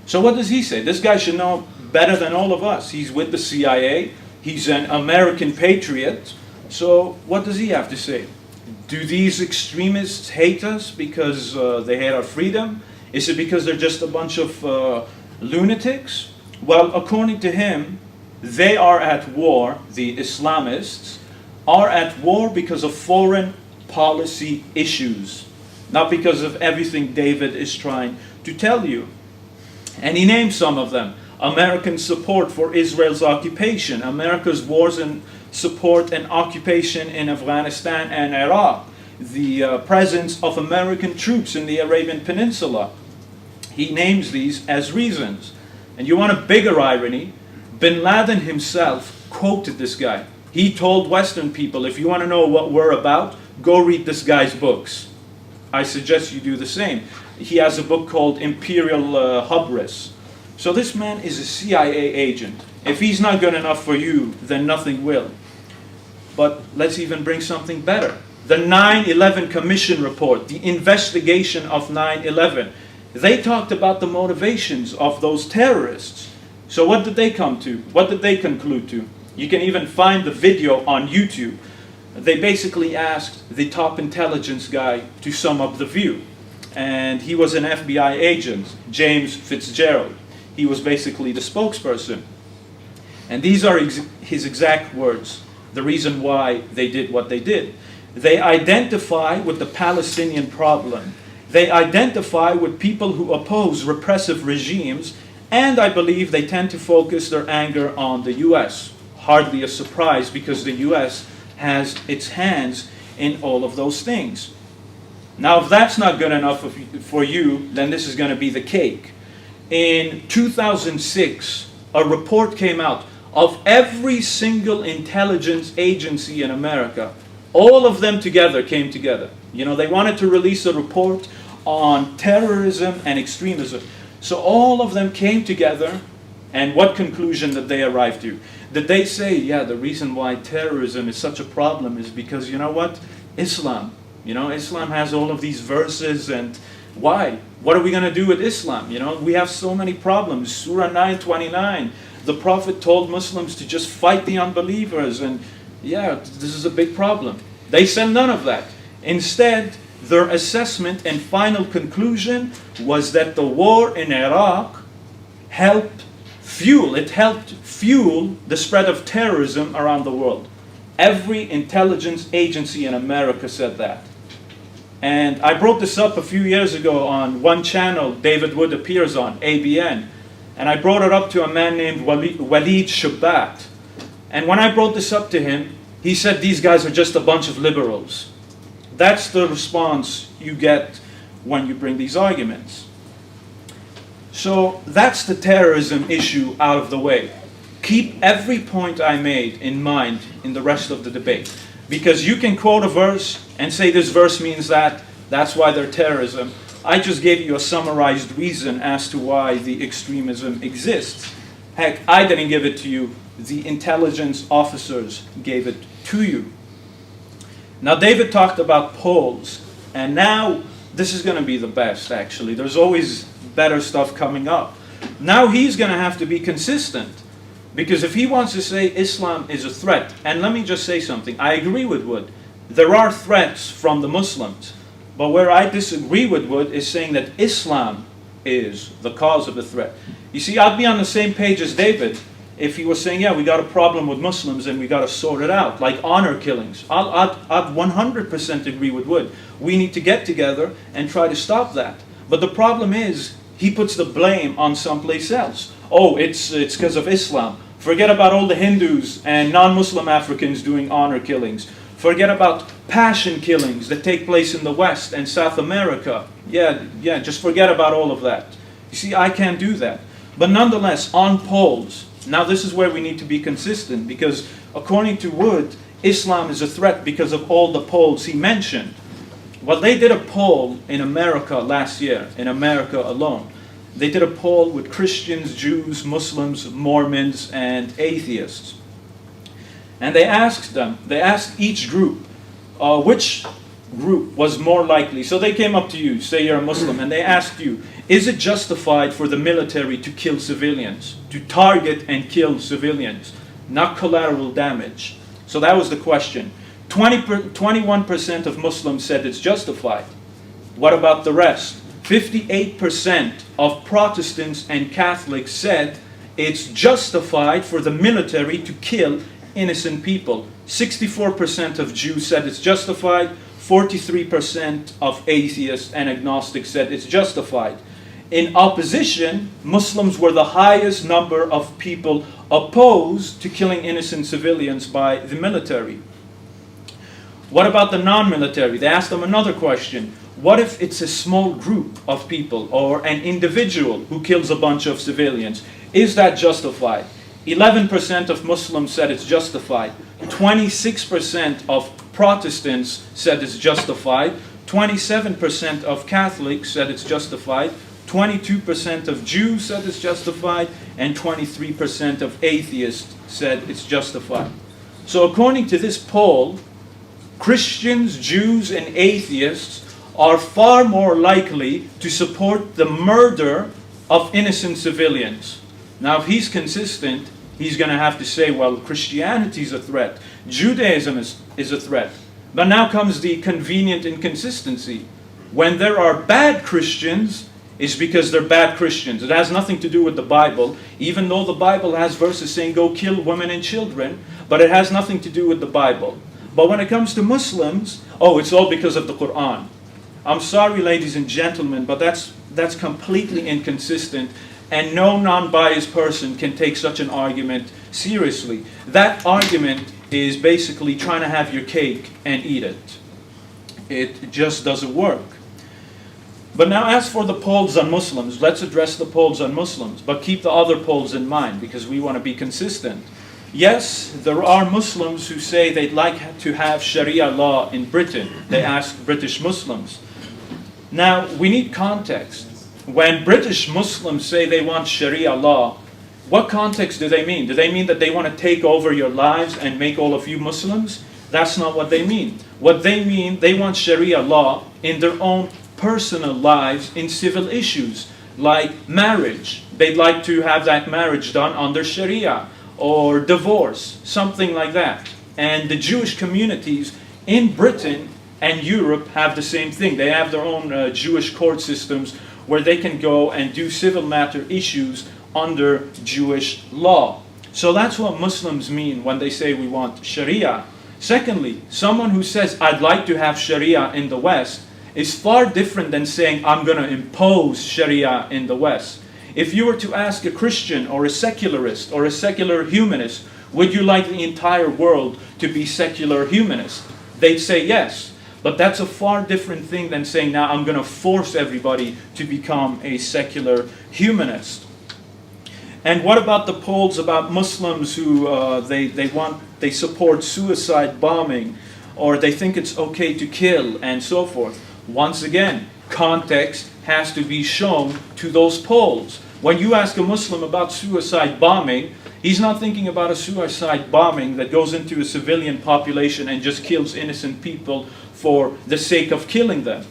So what does he say? This guy should know better than all of us. He's with the CIA. He's an American patriot. So what does he have to say? Do these extremists hate us because they hate our freedom? Is it because they're just a bunch of lunatics? Well, according to him, they are at war, the Islamists are at war because of foreign policy issues, not because of everything David is trying to tell you. And he names some of them. American support for Israel's occupation, America's wars and support and occupation in Afghanistan and Iraq, the presence of American troops in the Arabian Peninsula. He names these as reasons. And you want a bigger irony? Bin Laden himself quoted this guy. He told Western people, if you want to know what we're about, go read this guy's books. I suggest you do the same. He has a book called Imperial Hubris. So this man is a CIA agent. If he's not good enough for you, then nothing will. But let's even bring something better. The 9/11 Commission report, the investigation of 9/11. They talked about the motivations of those terrorists. So what did they come to? What did they conclude to? You can even find the video on YouTube. They basically asked the top intelligence guy to sum up the view. And he was an FBI agent, James Fitzgerald. He was basically the spokesperson. And these are his exact words, the reason why they did what they did. They identify with the Palestinian problem. They identify with people who oppose repressive regimes, and I believe they tend to focus their anger on the US. Hardly a surprise, because the US has its hands in all of those things. Now, if that's not good enough for you, then this is going to be the cake. In 2006, a report came out of every single intelligence agency in America. All of them together came together. You know, they wanted to release a report on terrorism and extremism. So all of them came together, and what conclusion did they arrive to? Did they say, yeah, the reason why terrorism is such a problem is because, you know what? Islam. You know, Islam has all of these verses, and why? What are we going to do with Islam? You know, we have so many problems. Surah 9:29, the Prophet told Muslims to just fight the unbelievers, and yeah, this is a big problem. They said none of that. Instead, their assessment and final conclusion was that the war in Iraq helped fuel the spread of terrorism around the world. Every intelligence agency in America said that. And I brought this up a few years ago on one channel David Wood appears on, ABN. And I brought it up to a man named Walid Shubat. And when I brought this up to him, he said these guys are just a bunch of liberals. That's the response you get when you bring these arguments. So that's the terrorism issue out of the way. Keep every point I made in mind in the rest of the debate. Because you can quote a verse and say this verse means that, that's why they're terrorism. I just gave you a summarized reason as to why the extremism exists. Heck, I didn't give it to you. The intelligence officers gave it to you. Now, David talked about polls, and now this is going to be the best, actually. There's always better stuff coming up. Now he's going to have to be consistent, because if he wants to say Islam is a threat, and let me just say something, I agree with Wood. There are threats from the Muslims, but where I disagree with Wood is saying that Islam is the cause of the threat. You see, I'd be on the same page as David if he was saying, yeah, we got a problem with Muslims and we got to sort it out, like honor killings. I'd 100% agree with Wood. We need to get together and try to stop that. But the problem is, he puts the blame on someplace else. Oh, it's because of Islam. Forget about all the Hindus and non-Muslim Africans doing honor killings. Forget about passion killings that take place in the West and South America. Yeah, just forget about all of that. You see, I can't do that. But nonetheless, on polls, now this is where we need to be consistent, because according to Wood, Islam is a threat because of all the polls he mentioned. Well, they did a poll in America last year, in America alone. They did a poll with Christians, Jews, Muslims, Mormons, and atheists. And they asked each group, which group was more likely. So they came up to you, say you're a Muslim, and they asked you, is it justified for the military to kill civilians, to target and kill civilians, not collateral damage? So that was the question. 21% of Muslims said it's justified. What about the rest? 58% of Protestants and Catholics said it's justified for the military to kill innocent people. 64% of Jews said it's justified. 43% of atheists and agnostics said it's justified. In opposition, Muslims were the highest number of people opposed to killing innocent civilians by the military. What about the non-military? They asked them another question. What if it's a small group of people or an individual who kills a bunch of civilians? Is that justified? 11% of Muslims said it's justified. 26% of Protestants said it's justified. 27% of Catholics said it's justified. 22% of Jews said it's justified. And 23% of atheists said it's justified. So according to this poll, Christians, Jews, and atheists are far more likely to support the murder of innocent civilians. Now, if he's consistent, he's going to have to say, well, Christianity is a threat. Judaism is a threat. But now comes the convenient inconsistency. When there are bad Christians, it's because they're bad Christians. It has nothing to do with the Bible, even though the Bible has verses saying go kill women and children, but it has nothing to do with the Bible. But when it comes to Muslims, oh, it's all because of the Quran. I'm sorry, ladies and gentlemen, but that's completely inconsistent, and no non-biased person can take such an argument seriously. That argument is basically trying to have your cake and eat it. It just doesn't work. But now as for the polls on Muslims, let's address the polls on Muslims, but keep the other polls in mind because we want to be consistent. Yes, there are Muslims who say they'd like to have Sharia law in Britain. They ask British Muslims. Now, we need context. When British Muslims say they want Sharia law, what context do they mean? Do they mean that they want to take over your lives and make all of you Muslims? That's not what they mean. What they mean, they want Sharia law in their own personal lives in civil issues, like marriage. They'd like to have that marriage done under Sharia, or divorce, something like that. And the Jewish communities in Britain and Europe have the same thing. They have their own Jewish court systems where they can go and do civil matter issues under Jewish law. So that's what Muslims mean when they say we want Sharia. Secondly, someone who says, I'd like to have Sharia in the West, is far different than saying, I'm going to impose Sharia in the West. If you were to ask a Christian or a secularist or a secular humanist, would you like the entire world to be secular humanist? They'd say yes. But that's a far different thing than saying, now I'm going to force everybody to become a secular humanist. And what about the polls about Muslims who they support suicide bombing, or they think it's okay to kill and so forth? Once again, context has to be shown to those polls. When you ask a Muslim about suicide bombing, he's not thinking about a suicide bombing that goes into a civilian population and just kills innocent people for the sake of killing them.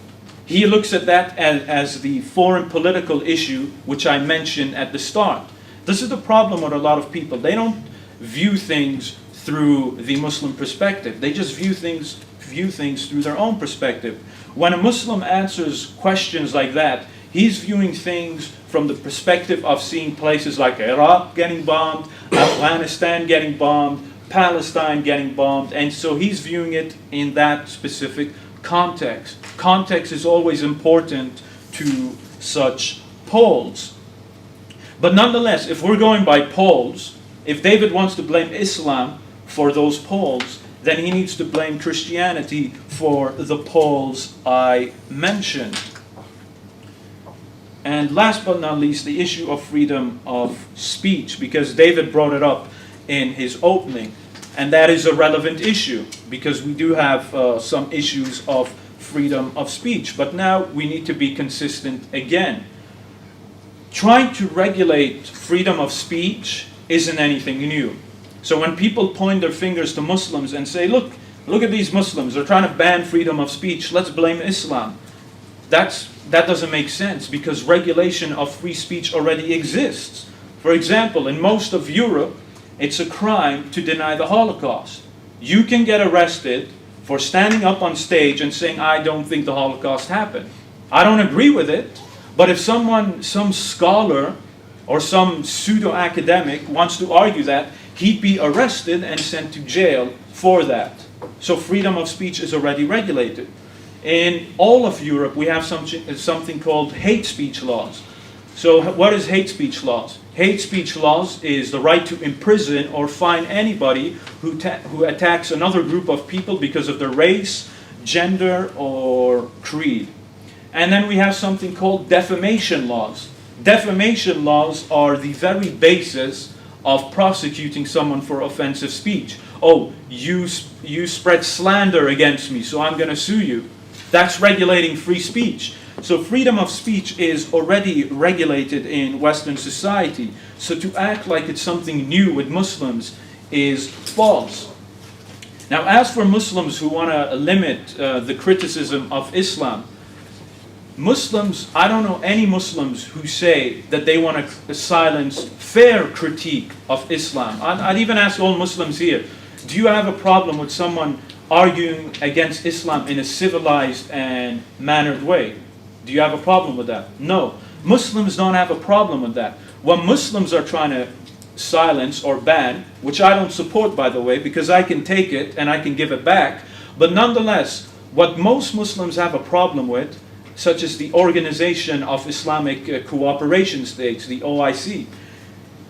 He looks at that as the foreign political issue which I mentioned at the start. This is the problem with a lot of people. They don't view things through the Muslim perspective. They just view things through their own perspective. When a Muslim answers questions like that, he's viewing things from the perspective of seeing places like Iraq getting bombed, Afghanistan getting bombed, Palestine getting bombed, and so he's viewing it in that specific context. Context is always important to such polls. But nonetheless, if we're going by polls, if David wants to blame Islam for those polls, then he needs to blame Christianity for the polls I mentioned. And last but not least, the issue of freedom of speech, because David brought it up in his opening. And that is a relevant issue, because we do have some issues of freedom of speech. But now we need to be consistent again. Trying to regulate freedom of speech isn't anything new. So when people point their fingers to Muslims and say, look at these Muslims, they're trying to ban freedom of speech, let's blame Islam. That doesn't make sense, because regulation of free speech already exists. For example, in most of Europe, it's a crime to deny the Holocaust. You can get arrested for standing up on stage and saying, I don't think the Holocaust happened. I don't agree with it, but if some scholar or some pseudo-academic wants to argue that, he'd be arrested and sent to jail for that. So freedom of speech is already regulated. In all of Europe, we have something called hate speech laws. So what is hate speech laws? Hate speech laws is the right to imprison or fine anybody who attacks another group of people because of their race, gender, or creed. And then we have something called defamation laws. Defamation laws are the very basis of prosecuting someone for offensive speech. Oh, you spread slander against me, so I'm going to sue you. That's regulating free speech. So freedom of speech is already regulated in Western society. So to act like it's something new with Muslims is false. Now, as for Muslims who want to limit the criticism of Islam, Muslims, I don't know any Muslims who say that they want to silence fair critique of Islam. I'd even ask all Muslims here, do you have a problem with someone arguing against Islam in a civilized and mannered way? Do you have a problem with that? No. Muslims don't have a problem with that. What Muslims are trying to silence or ban, which I don't support, by the way, because I can take it and I can give it back, but nonetheless, what most Muslims have a problem with, such as the Organization of Islamic Cooperation States, the OIC,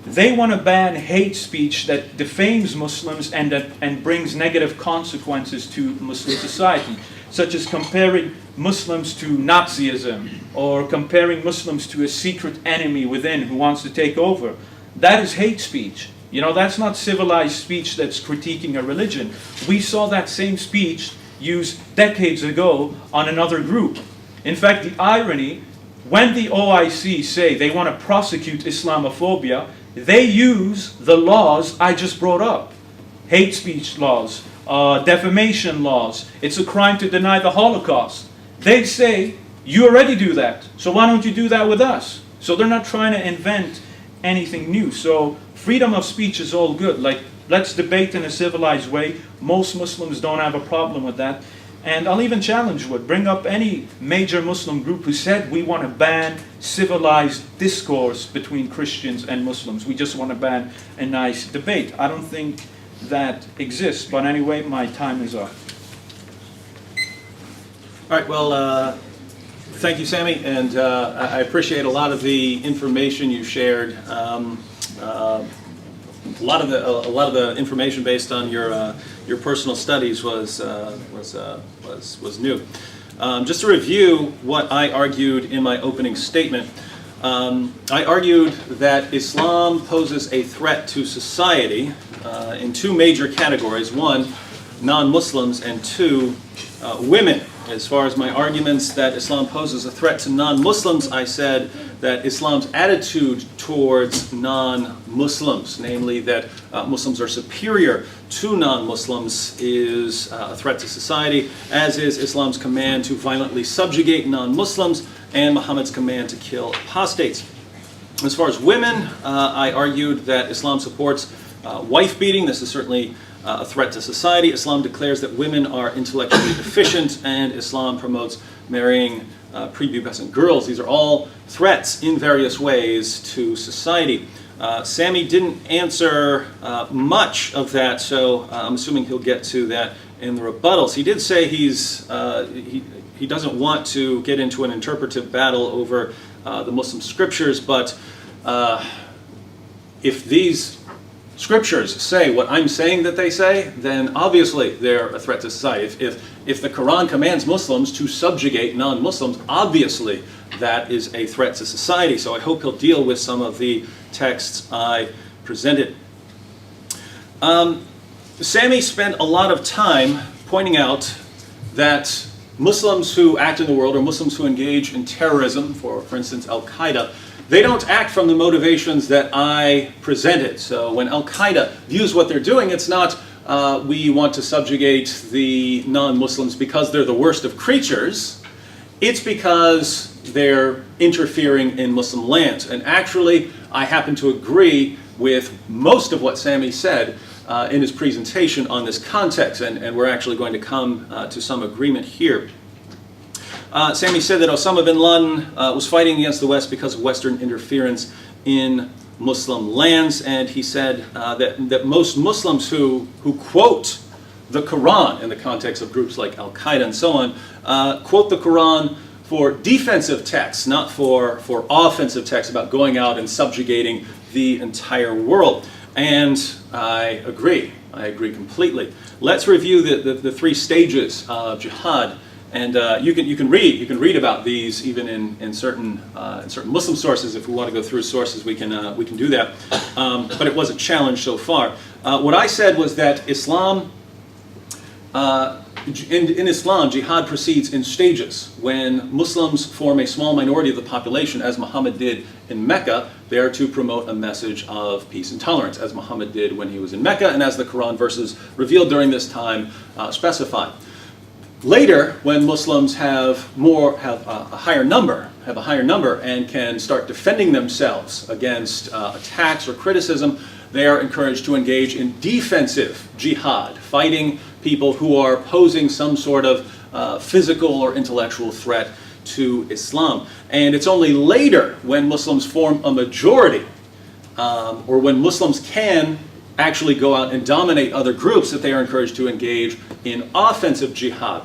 they want to ban hate speech that defames Muslims and brings negative consequences to Muslim society, such as comparing Muslims to Nazism or comparing Muslims to a secret enemy within who wants to take over. That is hate speech. You know, that's not civilized speech that's critiquing a religion. We saw that same speech used decades ago on another group. In fact, the irony, when the OIC say they want to prosecute Islamophobia, they use the laws I just brought up. Hate speech laws, defamation laws. It's a crime to deny the Holocaust. They say, you already do that, so why don't you do that with us? So they're not trying to invent anything new. So freedom of speech is all good. Like, let's debate in a civilized way. Most Muslims don't have a problem with that. And I'll even challenge bring up any major Muslim group who said we want to ban civilized discourse between Christians and Muslims. We just want to ban a nice debate. I don't think that exists. But anyway, my time is up. All right, well, thank you, Sami, and I appreciate a lot of the information you shared. A lot of the information based on your personal studies was new. Just to review what I argued in my opening statement, I argued that Islam poses a threat to society in two major categories: one, non-Muslims, and two, women. As far as my arguments that Islam poses a threat to non-Muslims, I said that Islam's attitude towards non-Muslims, namely that Muslims are superior to non-Muslims, is a threat to society, as is Islam's command to violently subjugate non-Muslims and Muhammad's command to kill apostates. As far as women, I argued that Islam supports wife-beating. This is certainly a threat to society. Islam declares that women are intellectually deficient, and Islam promotes marrying prepubescent girls. These are all threats in various ways to society. Sami didn't answer much of that, so I'm assuming he'll get to that in the rebuttals. He did say he doesn't want to get into an interpretive battle over the Muslim scriptures, but if these scriptures say what I'm saying that they say, then obviously they're a threat to society. If the Quran commands Muslims to subjugate non-Muslims, obviously that is a threat to society. So I hope he'll deal with some of the texts I presented. Sami spent a lot of time pointing out that Muslims who act in the world, or Muslims who engage in terrorism, for instance Al-Qaeda, they don't act from the motivations that I presented. So when Al-Qaeda views what they're doing, it's not we want to subjugate the non-Muslims because they're the worst of creatures. It's because they're interfering in Muslim lands. And actually, I happen to agree with most of what Sami said in his presentation on this context, and we're actually going to come to some agreement here. Sami said that Osama bin Laden was fighting against the West because of Western interference in Muslim lands, and he said that most Muslims who quote the Quran in the context of groups like Al-Qaeda and so on, quote the Quran for defensive texts, not for offensive texts about going out and subjugating the entire world. And I agree completely. Let's review the three stages of jihad, and you can read about these even in certain Muslim sources. If we want to go through sources, we can do that. But it was a challenge so far. What I said was that Islam. In Islam, jihad proceeds in stages. When Muslims form a small minority of the population, as Muhammad did in Mecca, they are to promote a message of peace and tolerance, as Muhammad did when he was in Mecca, and as the Quran verses revealed during this time specify. Later, when Muslims have a higher number, and can start defending themselves against attacks or criticism, they are encouraged to engage in defensive jihad, fighting people who are posing some sort of physical or intellectual threat to Islam. And it's only later, when Muslims form a majority, or when Muslims can actually go out and dominate other groups, that they are encouraged to engage in offensive jihad.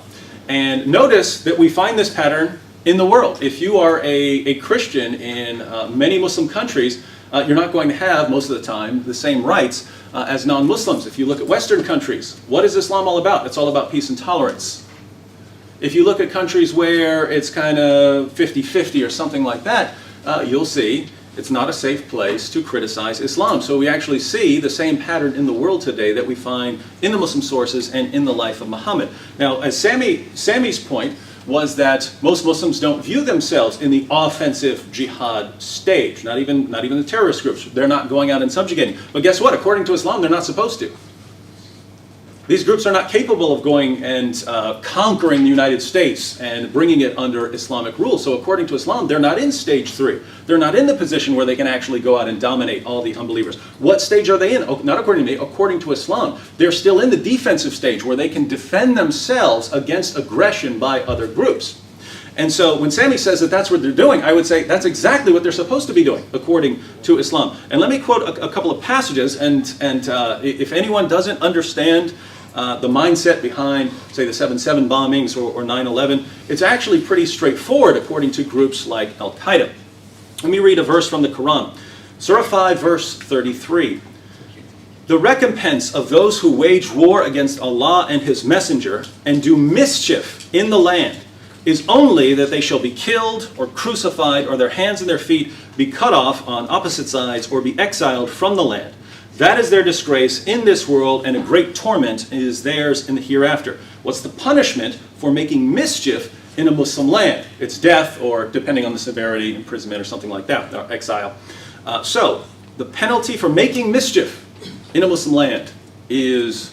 And notice that we find this pattern in the world. If you are a Christian in many Muslim countries, you're not going to have, most of the time, the same rights as non-Muslims. If you look at Western countries, what is Islam all about? It's all about peace and tolerance. If you look at countries where it's kind of 50-50 or something like that, you'll see it's not a safe place to criticize Islam. So we actually see the same pattern in the world today that we find in the Muslim sources and in the life of Muhammad. Now, as Sami's point was that most Muslims don't view themselves in the offensive jihad stage, not even the terrorist groups. They're not going out and subjugating. But guess what? According to Islam, they're not supposed to. These groups are not capable of going and conquering the United States and bringing it under Islamic rule. So according to Islam, they're not in stage 3. They're not in the position where they can actually go out and dominate all the unbelievers. What stage are they in? Oh, not according to me, according to Islam. They're still in the defensive stage where they can defend themselves against aggression by other groups. And so when Sami says that that's what they're doing, I would say that's exactly what they're supposed to be doing, according to Islam. And let me quote a couple of passages, and if anyone doesn't understand the mindset behind, say, the 7/7 bombings or 9/11, it's actually pretty straightforward according to groups like Al-Qaeda. Let me read a verse from the Quran. Surah 5, verse 33. The recompense of those who wage war against Allah and His Messenger and do mischief in the land is only that they shall be killed or crucified, or their hands and their feet be cut off on opposite sides, or be exiled from the land. That is their disgrace in this world, and a great torment is theirs in the hereafter. What's the punishment for making mischief in a Muslim land? It's death, or depending on the severity, imprisonment or something like that, or exile. So, the penalty for making mischief in a Muslim land is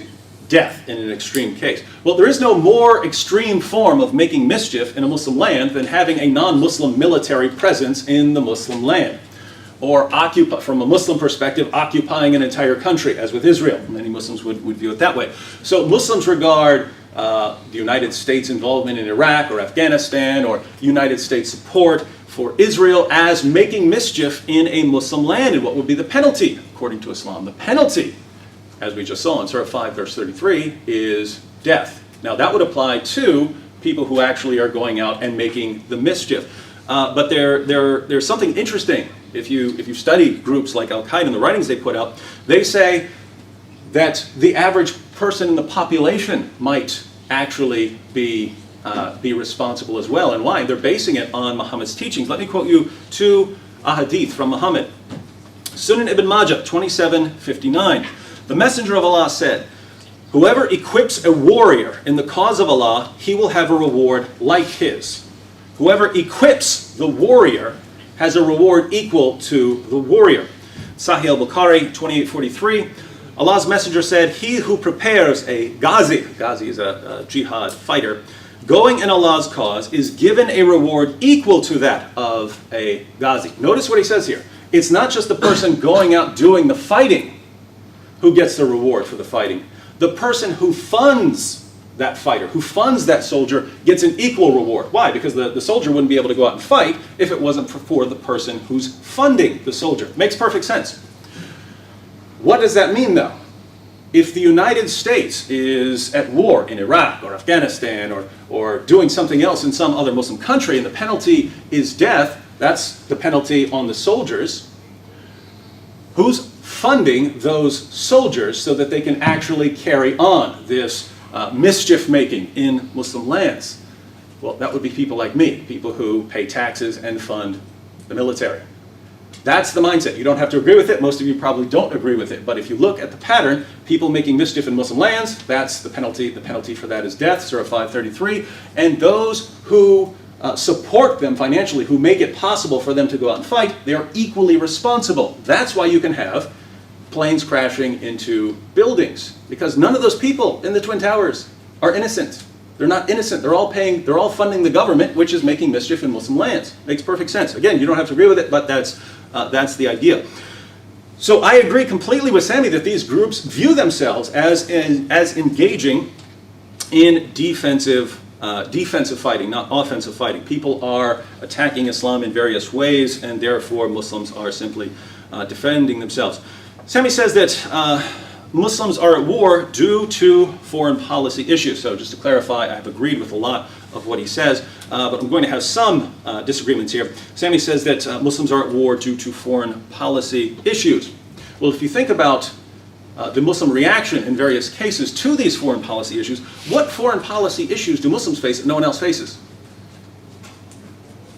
death in an extreme case. Well, there is no more extreme form of making mischief in a Muslim land than having a non-Muslim military presence in the Muslim land. Or from a Muslim perspective, occupying an entire country, as with Israel. Many Muslims would view it that way. So Muslims regard the United States' involvement in Iraq or Afghanistan, or United States support for Israel, as making mischief in a Muslim land. And what would be the penalty, according to Islam? The penalty, as we just saw in Surah 5, verse 33, is death. Now that would apply to people who actually are going out and making the mischief. But there's something interesting. If you study groups like Al-Qaeda and the writings they put out, they say that the average person in the population might actually be responsible as well. And why? They're basing it on Muhammad's teachings. Let me quote you two ahadith from Muhammad. Sunan Ibn Majah, 2759. The Messenger of Allah said, "Whoever equips a warrior in the cause of Allah, he will have a reward like his. Whoever equips the warrior has a reward equal to the warrior." Sahih al-Bukhari, 2843. Allah's Messenger said, "He who prepares a ghazi," ghazi is a jihad fighter, "going in Allah's cause is given a reward equal to that of a ghazi." Notice what he says here. It's not just the person going out doing the fighting who gets the reward for the fighting. The person who funds that fighter, who funds that soldier, gets an equal reward. Why? Because the soldier wouldn't be able to go out and fight if it wasn't for the person who's funding the soldier. Makes perfect sense. What does that mean, though? If the United States is at war in Iraq or Afghanistan or doing something else in some other Muslim country and the penalty is death, that's the penalty on the soldiers, who's funding those soldiers so that they can actually carry on this mischief making in Muslim lands? Well, that would be people like me, people who pay taxes and fund the military. That's the mindset. You don't have to agree with it. Most of you probably don't agree with it. But if you look at the pattern, people making mischief in Muslim lands, that's the penalty. The penalty for that is death, Surah 533. And those who support them financially, who make it possible for them to go out and fight, they are equally responsible. That's why you can have planes crashing into buildings, because none of those people in the Twin Towers are innocent. They're not innocent. They're all funding the government, which is making mischief in Muslim lands. Makes perfect sense. Again, you don't have to agree with it, but that's the idea. So I agree completely with Sami that these groups view themselves as engaging in defensive fighting, not offensive fighting. People are attacking Islam in various ways, and therefore Muslims are simply defending themselves. Sami says that Muslims are at war due to foreign policy issues. So just to clarify, I have agreed with a lot of what he says, but I'm going to have some disagreements here. Sami says that Muslims are at war due to foreign policy issues. Well, if you think about the Muslim reaction in various cases to these foreign policy issues, what foreign policy issues do Muslims face that no one else faces?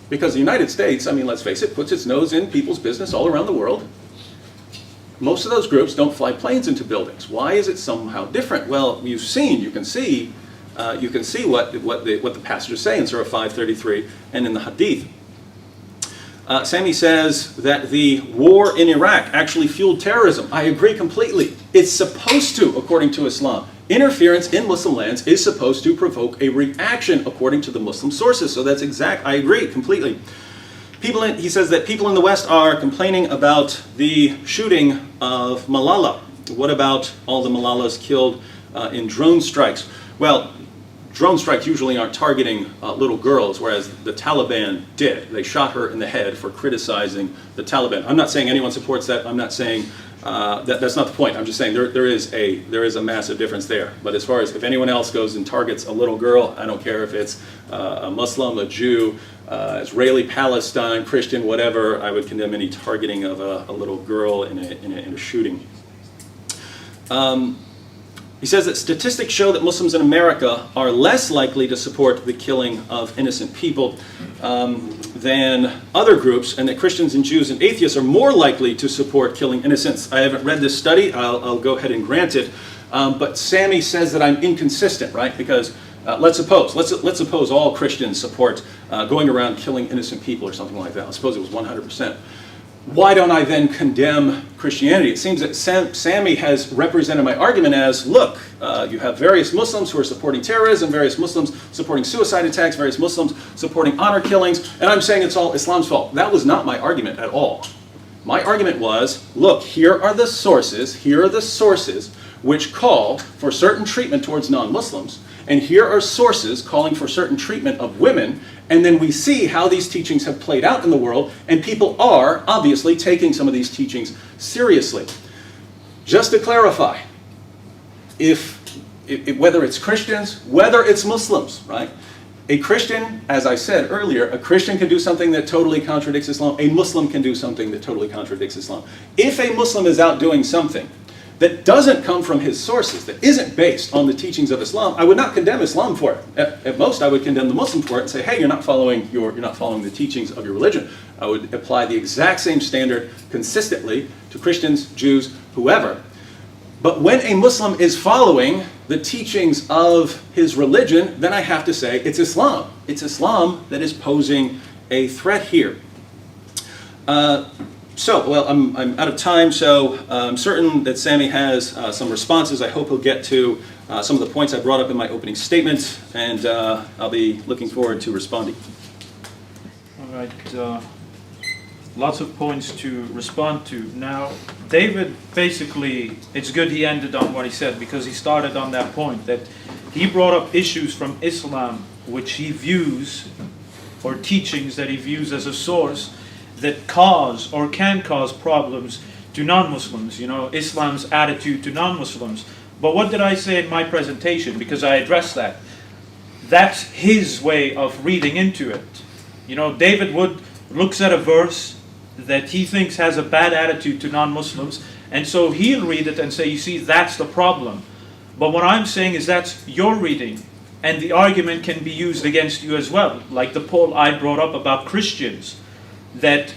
Because the United States, I mean, let's face it, puts its nose in people's business all around the world. Most of those groups don't fly planes into buildings. Why is it somehow different? Well, you can see what the passages say in Surah 533 and in the Hadith. Sami says that the war in Iraq actually fueled terrorism. I agree completely. It's supposed to, according to Islam. Interference in Muslim lands is supposed to provoke a reaction according to the Muslim sources. So that's exact. I agree completely. He says that people in the West are complaining about the shooting of Malala. What about all the Malalas killed in drone strikes? Well, drone strikes usually aren't targeting little girls, whereas the Taliban did. They shot her in the head for criticizing the Taliban. I'm not saying anyone supports that. I'm not saying that's not the point. I'm just saying there is a massive difference there. But as far as if anyone else goes and targets a little girl, I don't care if it's a Muslim, a Jew, Israeli, Palestine, Christian, whatever, I would condemn any targeting of a little girl in a shooting. He says that statistics show that Muslims in America are less likely to support the killing of innocent people than other groups, and that Christians and Jews and atheists are more likely to support killing innocents. I haven't read this study. I'll go ahead and grant it. But Sami says that I'm inconsistent, right? Because let's suppose all Christians support going around killing innocent people or something like that. Let's suppose it was 100%. Why don't I then condemn Christianity? It seems that Sami has represented my argument as, look, you have various Muslims who are supporting terrorism, various Muslims supporting suicide attacks, various Muslims supporting honor killings, and I'm saying it's all Islam's fault. That was not my argument at all. My argument was, look, here are the sources which call for certain treatment towards non-Muslims, and here are sources calling for certain treatment of women, and then we see how these teachings have played out in the world, and people are obviously taking some of these teachings seriously. Just to clarify, whether it's Christians, whether it's Muslims, right? A Christian, as I said earlier, a Christian can do something that totally contradicts Islam. A Muslim can do something that totally contradicts Islam. If a Muslim is out doing something that doesn't come from his sources, that isn't based on the teachings of Islam, I would not condemn Islam for it. At most, I would condemn the Muslim for it and say, hey, you're not following the teachings of your religion. I would apply the exact same standard consistently to Christians, Jews, whoever. But when a Muslim is following the teachings of his religion, then I have to say it's Islam. It's Islam that is posing a threat here. I'm out of time, so I'm certain that Sami has some responses. I hope he'll get to some of the points I brought up in my opening statement, and I'll be looking forward to responding. All right. Lots of points to respond to. Now, David, basically, it's good he ended on what he said, because he started on that point, that he brought up issues from Islam which he views, or teachings that he views as a source, that cause or can cause problems to non-Muslims, Islam's attitude to non-Muslims. But what did I say in my presentation? Because I addressed that. That's his way of reading into it. David Wood looks at a verse that he thinks has a bad attitude to non-Muslims, and so he'll read it and say, you see, that's the problem. But what I'm saying is that's your reading, and the argument can be used against you as well. Like the poll I brought up about Christians, that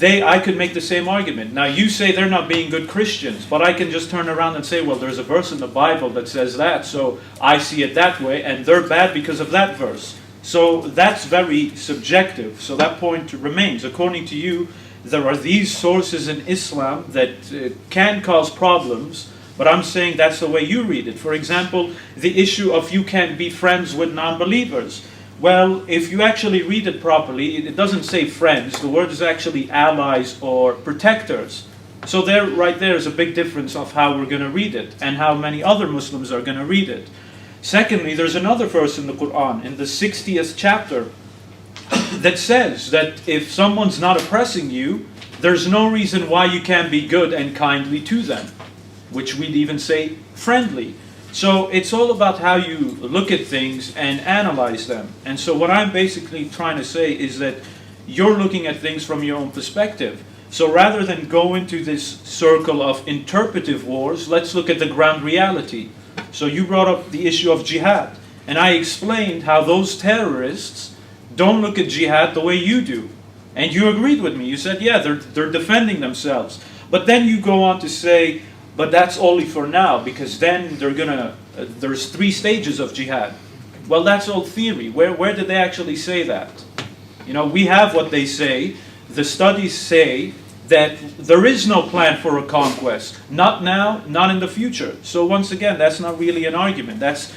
I could make the same argument. Now you say they're not being good Christians, but I can just turn around and say, well, there's a verse in the Bible that says that, so I see it that way, and they're bad because of that verse. So that's very subjective. So that point remains. According to you, there are these sources in Islam that can cause problems, but I'm saying that's the way you read it. For example, the issue of you can't be friends with non-believers. Well, if you actually read it properly, it doesn't say friends. The word is actually allies or protectors. So right there is a big difference of how we're going to read it and how many other Muslims are going to read it. Secondly, there's another verse in the Quran, in the 60th chapter, that says that if someone's not oppressing you, there's no reason why you can't be good and kindly to them, which we'd even say friendly. So it's all about how you look at things and analyze them. And so what I'm basically trying to say is that you're looking at things from your own perspective. So rather than go into this circle of interpretive wars, let's look at the ground reality. So you brought up the issue of jihad, and I explained how those terrorists don't look at jihad the way you do. And you agreed with me. You said, yeah, they're defending themselves. But then you go on to say, but that's only for now, because then there's 3 stages of jihad. Well, that's all theory. Where did they actually say that? We have what they say. The studies say that there is no plan for a conquest. Not now, not in the future. So once again, that's not really an argument. That's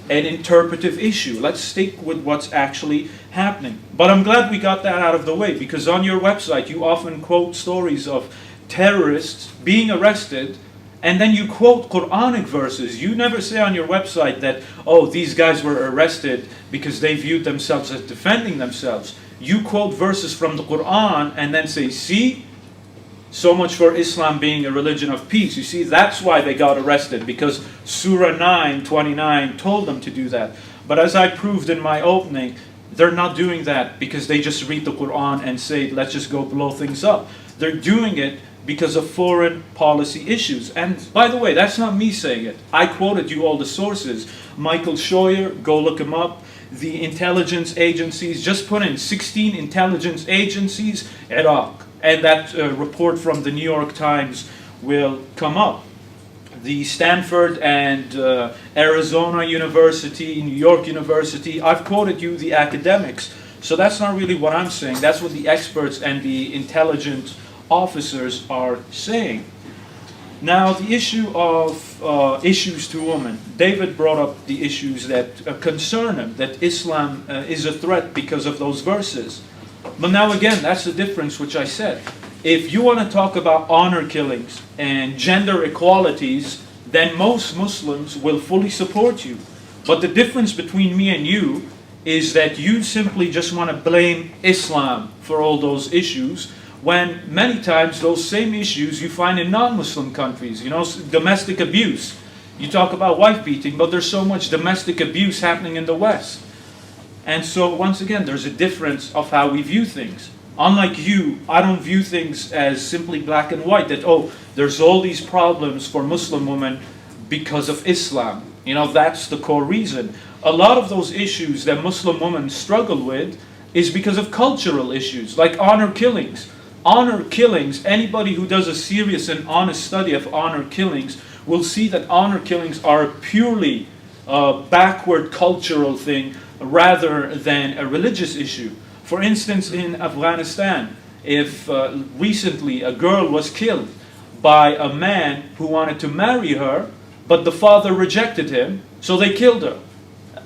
an interpretive issue. Let's stick with what's actually happening. But I'm glad we got that out of the way, because on your website you often quote stories of terrorists being arrested, and then you quote Quranic verses. You never say on your website that, oh, these guys were arrested because they viewed themselves as defending themselves. You quote verses from the Quran and then say, see, so much for Islam being a religion of peace. You see, that's why they got arrested, because Surah 9:29 told them to do that. But as I proved in my opening, they're not doing that because they just read the Quran and say, let's just go blow things up. They're doing it because of foreign policy issues. And by the way, that's not me saying it. I quoted you all the sources. Michael Scheuer, go look him up. The intelligence agencies, just put in 16 intelligence agencies, Iraq. And that report from the New York Times will come up. The Stanford and Arizona University, New York University, I've quoted you the academics. So that's not really what I'm saying. That's what the experts and the intelligent officers are saying. Now, the issue of issues to women. David brought up the issues that concern him, that Islam is a threat because of those verses. But now again, that's the difference which I said. If you want to talk about honor killings and gender equalities, then most Muslims will fully support you. But the difference between me and you is that you simply just want to blame Islam for all those issues, when many times those same issues you find in non-Muslim countries. Domestic abuse. You talk about wife beating, but there's so much domestic abuse happening in the West. And so once again, there's a difference of how we view things. Unlike you, I don't view things as simply black and white, that, oh, there's all these problems for Muslim women because of Islam. That's the core reason. A lot of those issues that Muslim women struggle with is because of cultural issues, like honor killings. Honor killings, anybody who does a serious and honest study of honor killings will see that honor killings are a purely backward cultural thing rather than a religious issue. For instance, in Afghanistan, if recently a girl was killed by a man who wanted to marry her, but the father rejected him, so they killed her.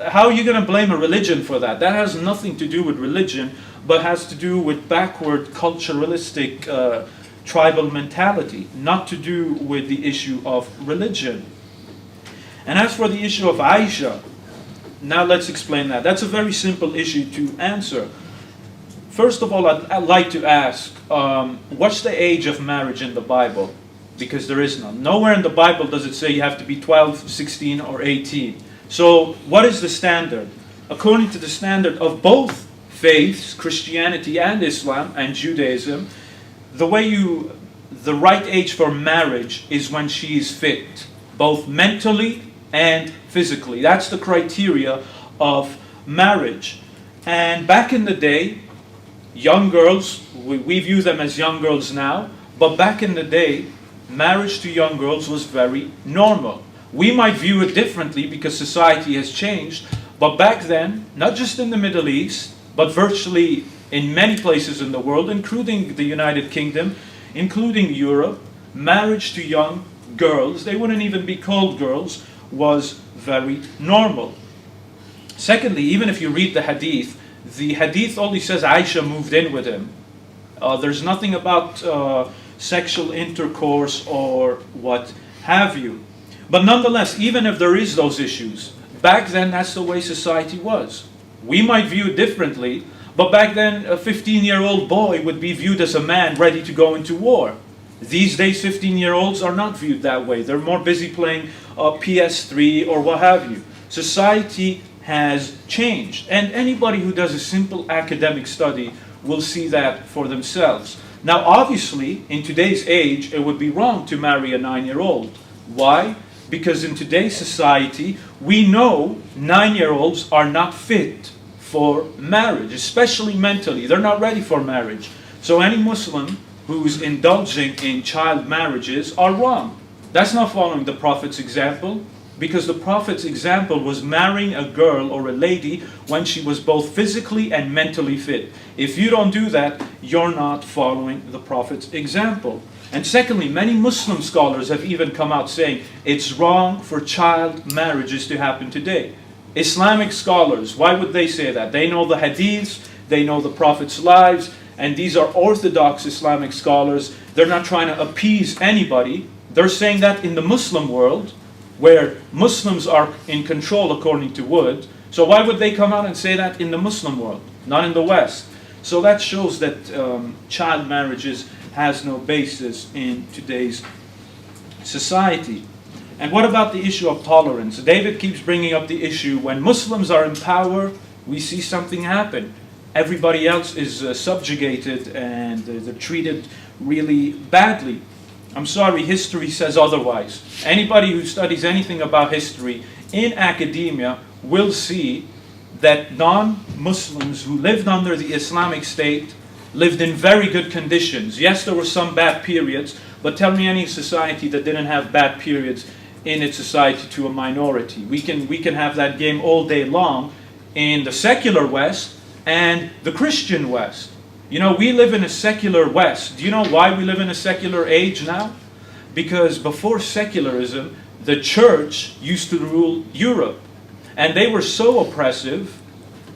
How are you going to blame a religion for that? That has nothing to do with religion, but has to do with backward culturalistic tribal mentality, not to do with the issue of religion. And as for the issue of Aisha, now let's explain that. That's a very simple issue to answer. First of all, I'd like to ask, what's the age of marriage in the Bible? because there is none. Nowhere in the Bible does it say you have to be 12, 16, or 18. So what is the standard? According to the standard of both faiths, Christianity and Islam and Judaism, the right age for marriage is when she is fit, both mentally and physically. That's the criteria of marriage. And back in the day, young girls, we view them as young girls now, but back in the day, marriage to young girls was very normal. We might view it differently because society has changed, but back then, not just in the Middle East, but virtually in many places in the world, including the United Kingdom, including Europe, marriage to young girls, they wouldn't even be called girls, was very normal. Secondly, even if you read the hadith only says Aisha moved in with him. There's nothing about sexual intercourse or what have you. But nonetheless, even if there is those issues, back then that's the way society was. We might view it differently, but back then a 15-year-old boy would be viewed as a man ready to go into war. These days 15-year-olds are not viewed that way. They're more busy playing PS3 or what have you. Society has changed, and anybody who does a simple academic study will see that for themselves. Now obviously, in today's age, it would be wrong to marry a 9-year-old. Why? Because in today's society, we know 9-year-olds are not fit for marriage, especially mentally. They're not ready for marriage. So any Muslim who's indulging in child marriages are wrong. That's not following the Prophet's example, because the Prophet's example was marrying a girl or a lady when she was both physically and mentally fit. If you don't do that, you're not following the Prophet's example. And secondly, many Muslim scholars have even come out saying it's wrong for child marriages to happen today. Islamic scholars, why would they say that? They know the hadiths, they know the Prophet's lives, and these are orthodox Islamic scholars. They're not trying to appease anybody. They're saying that in the Muslim world, where Muslims are in control according to Wood. So why would they come out and say that in the Muslim world, not in the West? So that shows that child marriages has no basis in today's society. And what about the issue of tolerance? David keeps bringing up the issue when Muslims are in power, we see something happen. Everybody else is subjugated and they're treated really badly. I'm sorry, history says otherwise. Anybody who studies anything about history in academia will see that non-Muslims who lived under the Islamic State lived in very good conditions. Yes, there were some bad periods, but tell me any society that didn't have bad periods in its society to a minority. We can have that game all day long in the secular West and the Christian West. You know, we live in a secular West. Do you know why we live in a secular age now? Because before secularism, the church used to rule Europe. And they were so oppressive,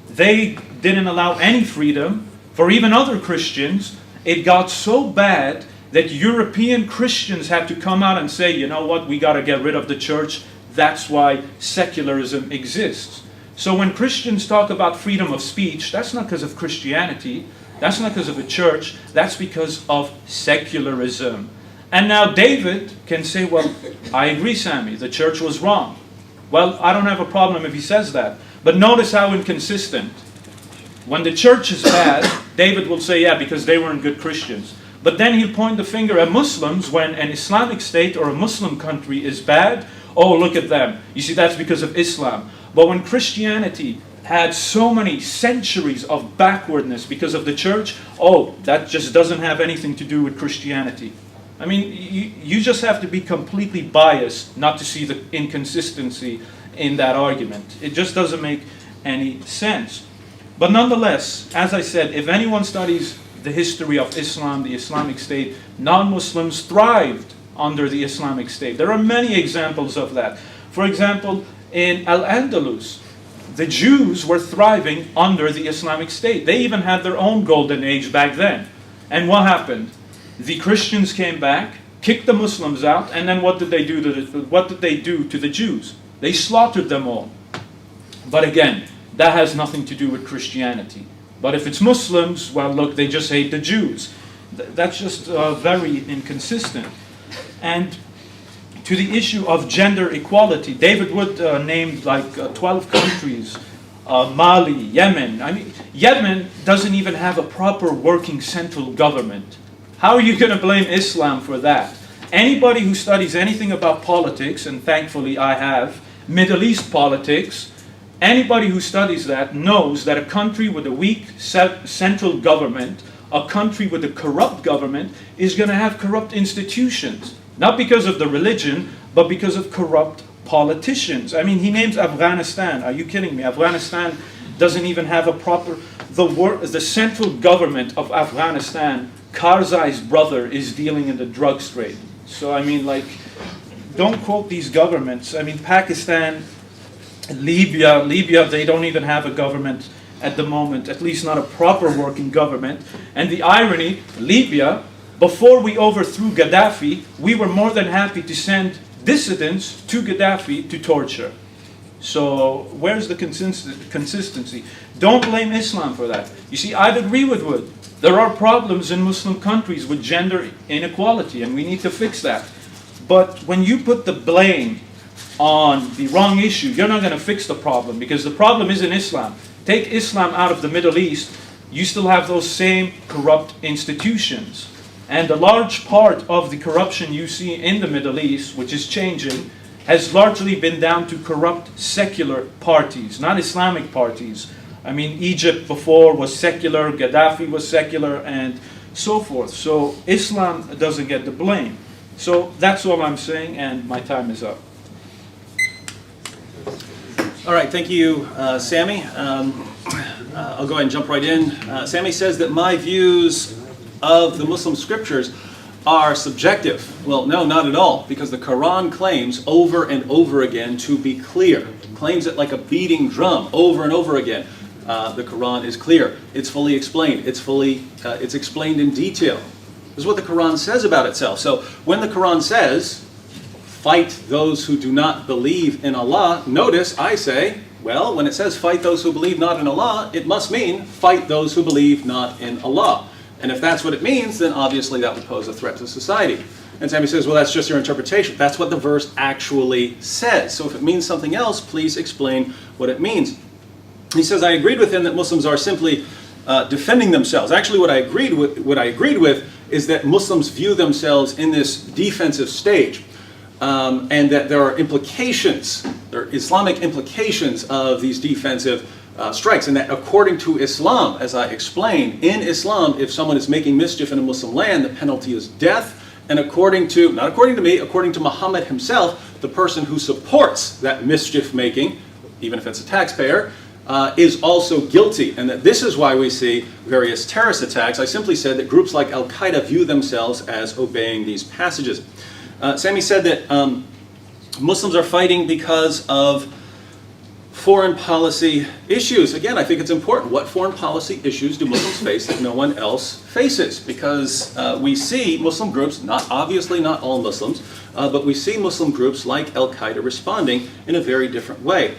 they didn't allow any freedom for even other Christians. It got so bad that European Christians had to come out and say, you know what, we got to get rid of the church. That's why secularism exists. So when Christians talk about freedom of speech, that's not because of Christianity. That's not because of a church. That's because of secularism. And now David can say, well, I agree, Sami, the church was wrong. Well, I don't have a problem if he says that. But notice how inconsistent. When the church is bad, David will say, yeah, because they weren't good Christians. But then he'll point the finger at Muslims when an Islamic state or a Muslim country is bad. Oh, look at them. You see, that's because of Islam. But when Christianity had so many centuries of backwardness because of the church, oh, that just doesn't have anything to do with Christianity. I mean, you just have to be completely biased not to see the inconsistency in that argument. It just doesn't make any sense. But nonetheless, as I said, if anyone studies the history of Islam, the Islamic State, non-Muslims thrived under the Islamic State. There are many examples of that. For example, in Al-Andalus, the Jews were thriving under the Islamic State. They even had their own golden age back then. And what happened? The Christians came back, kicked the Muslims out, and then what did they do to the Jews? They slaughtered them all. But again, that has nothing to do with Christianity. But if it's Muslims, well, look, they just hate the Jews. That's just very inconsistent. And to the issue of gender equality, David Wood named like 12 countries, Mali, Yemen. I mean, Yemen doesn't even have a proper working central government. How are you going to blame Islam for that? Anybody who studies anything about politics, and thankfully I have, Middle East politics, anybody who studies that knows that a country with a weak central government, a country with a corrupt government, is going to have corrupt institutions. Not because of the religion, but because of corrupt politicians. I mean, he names Afghanistan. Are you kidding me? Afghanistan doesn't even have a proper... The central government of Afghanistan, Karzai's brother, is dealing in the drugs trade. So, I mean, like, don't quote these governments. I mean, Pakistan, Libya, they don't even have a government at the moment, at least not a proper working government. And the irony, Libya, before we overthrew Gaddafi, we were more than happy to send dissidents to Gaddafi to torture. So where's the consistency? Don't blame Islam for that. You see, I'd agree with Wood. There are problems in Muslim countries with gender inequality, and we need to fix that. But when you put the blame on the wrong issue, you're not going to fix the problem, because the problem isn't Islam. Take Islam out of the Middle East, you still have those same corrupt institutions. And a large part of the corruption you see in the Middle East, which is changing, has largely been down to corrupt secular parties, not Islamic parties. I mean, Egypt before was secular, Gaddafi was secular, and so forth. So Islam doesn't get the blame. So that's all I'm saying, and my time is up. All right, thank you, Sami. I'll go ahead and jump right in. Sami says that my views of the Muslim scriptures are subjective. Well, no, not at all, because the Quran claims over and over again to be clear. It claims it like a beating drum over and over again. The Quran is clear. It's fully explained. It's explained in detail. This is what the Quran says about itself. So when the Quran says, fight those who do not believe in Allah, notice I say, well, when it says fight those who believe not in Allah, it must mean fight those who believe not in Allah. And if that's what it means, then obviously that would pose a threat to society. And Sami says, well, that's just your interpretation. That's what the verse actually says. So if it means something else, please explain what it means. He says, I agreed with him that Muslims are simply defending themselves. Actually, what I agreed with is that Muslims view themselves in this defensive stage, and that there are implications, there are Islamic implications of these defensive strikes, and that according to Islam, as I explained, in Islam, if someone is making mischief in a Muslim land, the penalty is death. And according to, not according to me, according to Muhammad himself, the person who supports that mischief making, even if it's a taxpayer, is also guilty. And that this is why we see various terrorist attacks. I simply said that groups like Al-Qaeda view themselves as obeying these passages. Sami said that Muslims are fighting because of foreign policy issues. Again, I think it's important. What foreign policy issues do Muslims face that no one else faces? Because we see Muslim groups, obviously not all Muslims, but we see Muslim groups like Al-Qaeda responding in a very different way.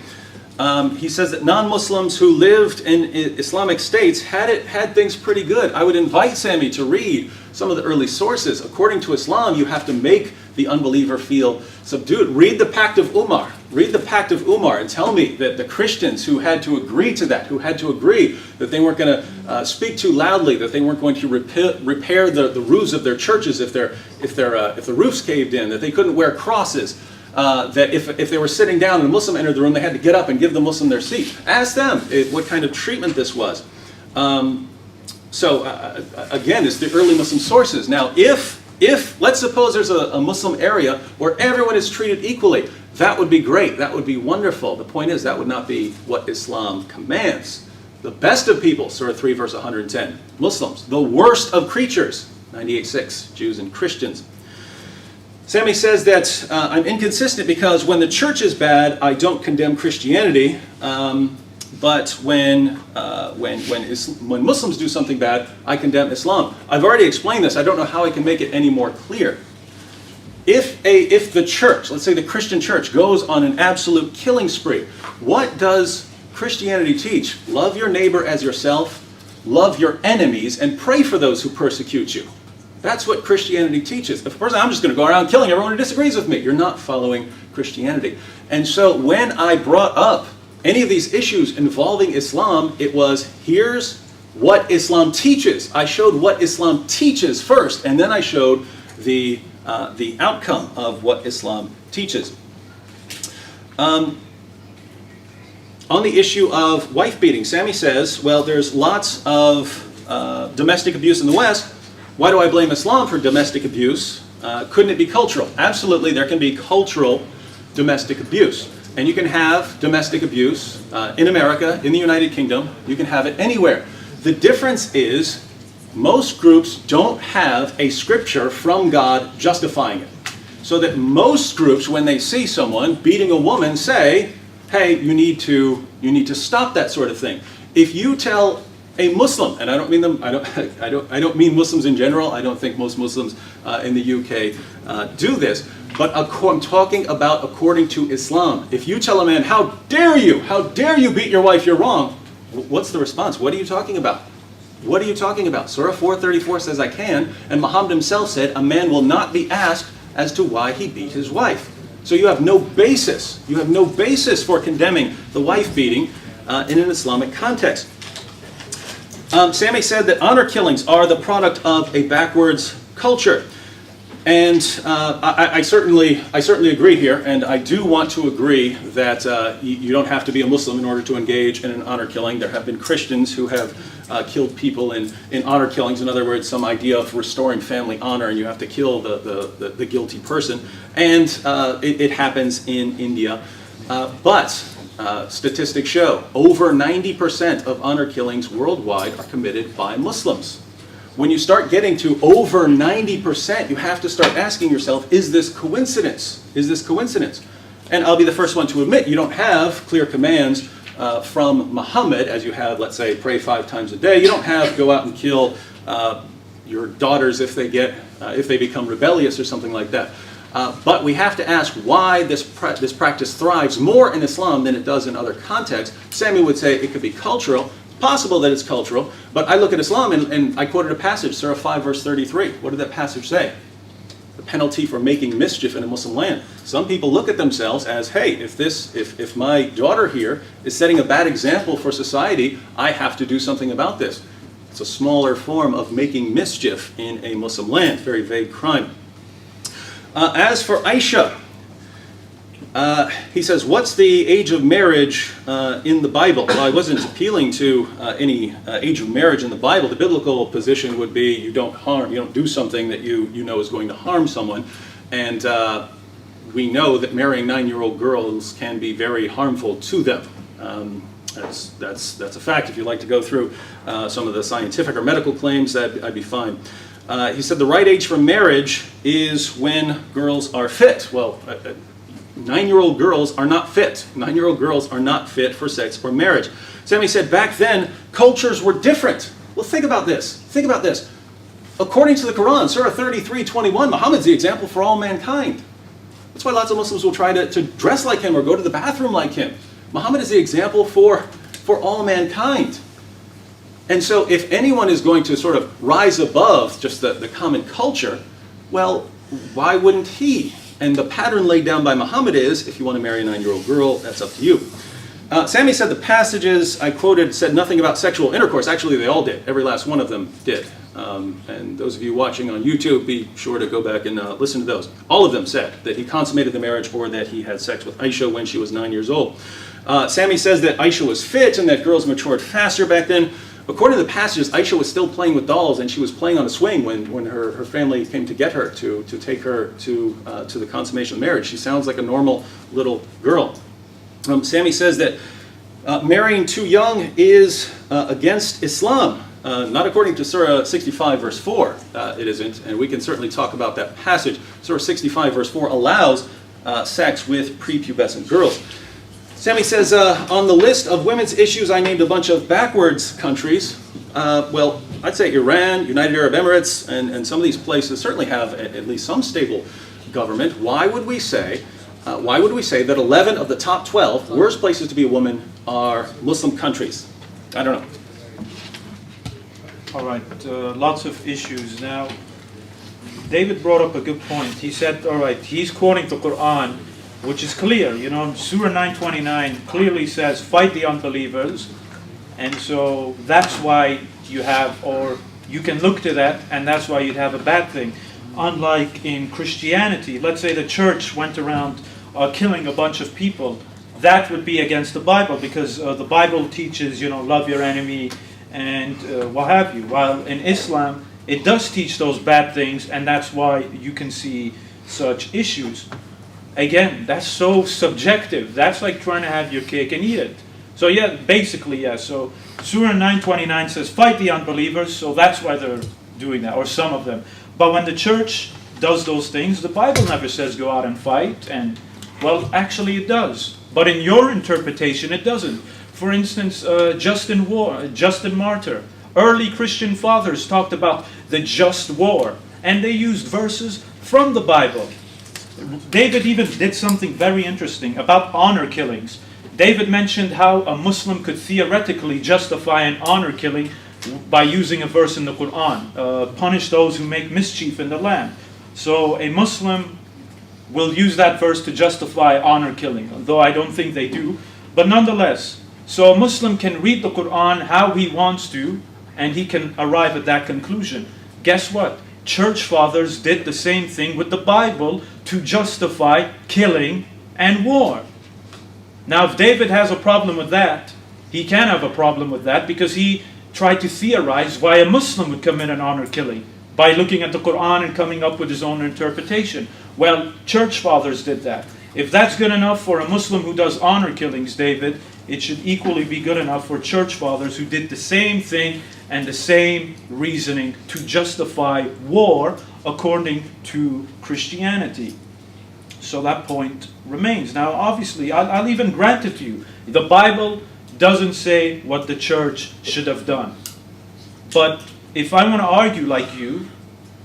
He says that non-Muslims who lived in Islamic states had things pretty good. I would invite Sami to read some of the early sources. According to Islam, you have to make the unbeliever feel subdued. Read the Pact of Umar. Read the Pact of Umar and tell me that the Christians who had to agree to that, who had to agree that they weren't going to speak too loudly, that they weren't going to repair the roofs of their churches if the roofs caved in, that they couldn't wear crosses, that if they were sitting down and a Muslim entered the room, they had to get up and give the Muslim their seat. Ask them what kind of treatment this was. Again, it's the early Muslim sources. Now, if let's suppose there's a Muslim area where everyone is treated equally, that would be great. That would be wonderful. The point is that would not be what Islam commands. The best of people, Surah 3, verse 110, Muslims. The worst of creatures, 98:6, Jews and Christians. Sami says that I'm inconsistent because when the church is bad, I don't condemn Christianity. But when Muslims do something bad, I condemn Islam. I've already explained this. I don't know how I can make it any more clear. If the church, let's say the Christian church, goes on an absolute killing spree, what does Christianity teach? Love your neighbor as yourself, love your enemies, and pray for those who persecute you. That's what Christianity teaches. If a person, I'm just going to go around killing everyone who disagrees with me. You're not following Christianity. And so when I brought up any of these issues involving Islam, it was, here's what Islam teaches. I showed what Islam teaches first, and then I showed the outcome of what Islam teaches. On the issue of wife beating, Sami says, well, there's lots of domestic abuse in the West. Why do I blame Islam for domestic abuse? Couldn't it be cultural? Absolutely, there can be cultural domestic abuse. And you can have domestic abuse in America, in the United Kingdom. You can have it anywhere. The difference is most groups don't have a scripture from God justifying it. So that most groups, when they see someone beating a woman, say, hey, you need to stop that sort of thing. If you tell a Muslim, and I don't mean them, I don't mean Muslims in general. I don't think most Muslims in the UK do this. But I'm talking about according to Islam. If you tell a man, how dare you beat your wife, you're wrong. What's the response? What are you talking about? What are you talking about? Surah 4:34 says I can, and Muhammad himself said a man will not be asked as to why he beat his wife. So you have no basis. You have no basis for condemning the wife beating in an Islamic context. Sami said that honor killings are the product of a backwards culture. And I certainly agree here, and I do want to agree that you don't have to be a Muslim in order to engage in an honor killing. There have been Christians who have killed people in honor killings. In other words, some idea of restoring family honor, and you have to kill the guilty person. And it happens in India. But statistics show over 90% of honor killings worldwide are committed by Muslims. When you start getting to over 90%, you have to start asking yourself, is this coincidence? Is this coincidence? And I'll be the first one to admit, you don't have clear commands from Muhammad, as you have, let's say, pray 5 times a day. You don't have go out and kill your daughters if they become rebellious or something like that. But we have to ask why this practice thrives more in Islam than it does in other contexts. Sami would say it could be cultural. Possible that it's cultural, but I look at Islam and I quoted a passage, Surah 5, verse 33. What did that passage say? The penalty for making mischief in a Muslim land. Some people look at themselves as, hey, if my daughter here is setting a bad example for society, I have to do something about this. It's a smaller form of making mischief in a Muslim land. Very vague crime. As for Aisha, he says, what's the age of marriage in the Bible? Well, I wasn't appealing to any age of marriage in the Bible. The biblical position would be you don't do something that you know is going to harm someone. And we know that marrying 9-year-old girls can be very harmful to them. That's a fact. If you'd like to go through some of the scientific or medical claims, I'd be fine. He said the right age for marriage is when girls are fit. Well, 9-year-old girls are not fit. 9-year-old girls are not fit for sex or marriage. Sami said back then, cultures were different. Well, think about this. Think about this. According to the Quran, Surah 33:21, Muhammad's the example for all mankind. That's why lots of Muslims will try to dress like him or go to the bathroom like him. Muhammad is the example for all mankind. And so if anyone is going to sort of rise above just the common culture, well, why wouldn't he? And the pattern laid down by Muhammad is, if you want to marry a 9-year-old girl, that's up to you. Sami said the passages I quoted said nothing about sexual intercourse. Actually, they all did. Every last one of them did. And those of you watching on YouTube, be sure to go back and listen to those. All of them said that he consummated the marriage or that he had sex with Aisha when she was 9 years old. Sami says that Aisha was fit and that girls matured faster back then. According to the passages, Aisha was still playing with dolls, and she was playing on a swing when her family came to get her to take her to the consummation of marriage. She sounds like a normal little girl. Sami says that marrying too young is against Islam. Not according to Surah 65, verse 4, it isn't, and we can certainly talk about that passage. Surah 65, verse 4 allows sex with prepubescent girls. Sami says, on the list of women's issues, I named a bunch of backwards countries. Well, I'd say Iran, United Arab Emirates, and some of these places certainly have at least some stable government. Why would we say that 11 of the top 12 worst places to be a woman are Muslim countries? I don't know. All right, lots of issues now. David brought up a good point. He said, all right, he's quoting the Quran, which is clear. You know, Surah 929 clearly says, fight the unbelievers. And so that's why you have, or you can look to that, and that's why you'd have a bad thing. Unlike in Christianity, let's say the church went around killing a bunch of people, that would be against the Bible, because the Bible teaches, you know, love your enemy and what have you. While in Islam, it does teach those bad things, and that's why you can see such issues. Again, that's so subjective. That's like trying to have your cake and eat it. So yeah, basically, yeah. So Surah 929 says, fight the unbelievers, so that's why they're doing that, or some of them. But when the church does those things, the Bible never says go out and fight, and, well, actually it does. But in your interpretation, it doesn't. For instance, Justin Martyr, early Christian fathers talked about the just war, and they used verses from the Bible. David even did something very interesting about honor killings. David mentioned how a Muslim could theoretically justify an honor killing by using a verse in the Quran. Punish those who make mischief in the land. So a Muslim will use that verse to justify honor killing, though I don't think they do. But nonetheless, so a Muslim can read the Quran how he wants to, and he can arrive at that conclusion. Guess what? Church fathers did the same thing with the Bible to justify killing and war. Now, if David has a problem with that, he can have a problem with that because he tried to theorize why a Muslim would commit an honor killing by looking at the Quran and coming up with his own interpretation. Well, church fathers did that. If that's good enough for a Muslim who does honor killings, David, it should equally be good enough for church fathers who did the same thing and the same reasoning to justify war according to Christianity. So that point remains. Now, obviously, I'll even grant it to you. The Bible doesn't say what the church should have done. But if I want to argue like you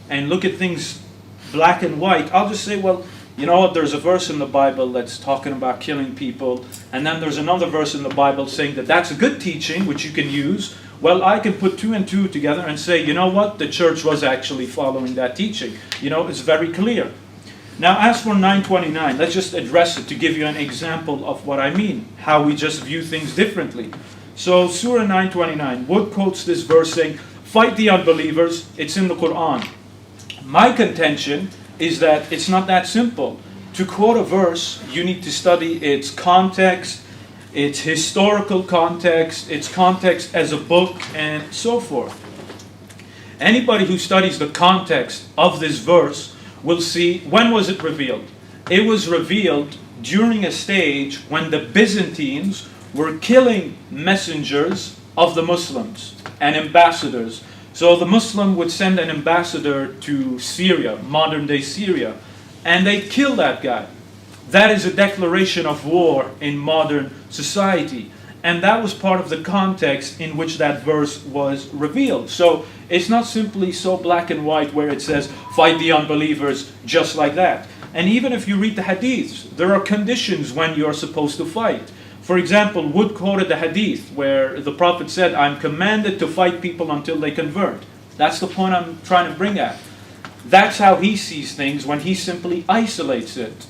and look at things black and white, I'll just say, well, you know what, there's a verse in the Bible that's talking about killing people, and then there's another verse in the Bible saying that that's a good teaching, which you can use. Well, I can put two and two together and say, you know what, the church was actually following that teaching. You know, it's very clear. Now, as for 929, let's just address it to give you an example of what I mean, how we just view things differently. So, Surah 929, Wood quotes this verse saying, fight the unbelievers, it's in the Quran. My contention is that it's not that simple. To quote a verse, you need to study its context, its historical context, its context as a book, and so forth. Anybody who studies the context of this verse will see, when was it revealed? It was revealed during a stage when the Byzantines were killing messengers of the Muslims and ambassadors. So the Muslim would send an ambassador to Syria, modern-day Syria, and they'd kill that guy. That is a declaration of war in modern society. And that was part of the context in which that verse was revealed. So it's not simply so black and white where it says, fight the unbelievers, just like that. And even if you read the hadiths, there are conditions when you're supposed to fight. For example, Wood quoted the hadith where the Prophet said, I'm commanded to fight people until they convert. That's the point I'm trying to bring at. That's how he sees things when he simply isolates it.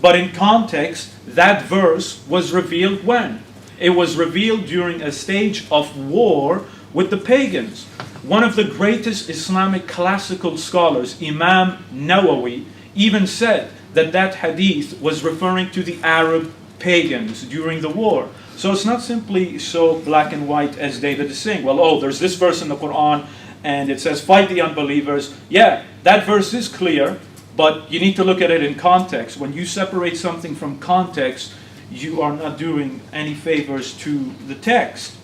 But in context, that verse was revealed when? It was revealed during a stage of war with the pagans. One of the greatest Islamic classical scholars, Imam Nawawi, even said that that hadith was referring to the Arab pagans during the war. So it's not simply so black and white as David is saying. Well, oh, there's this verse in the Quran and it says fight the unbelievers. Yeah, that verse is clear, but you need to look at it in context. When you separate something from context, you are not doing any favors to the text.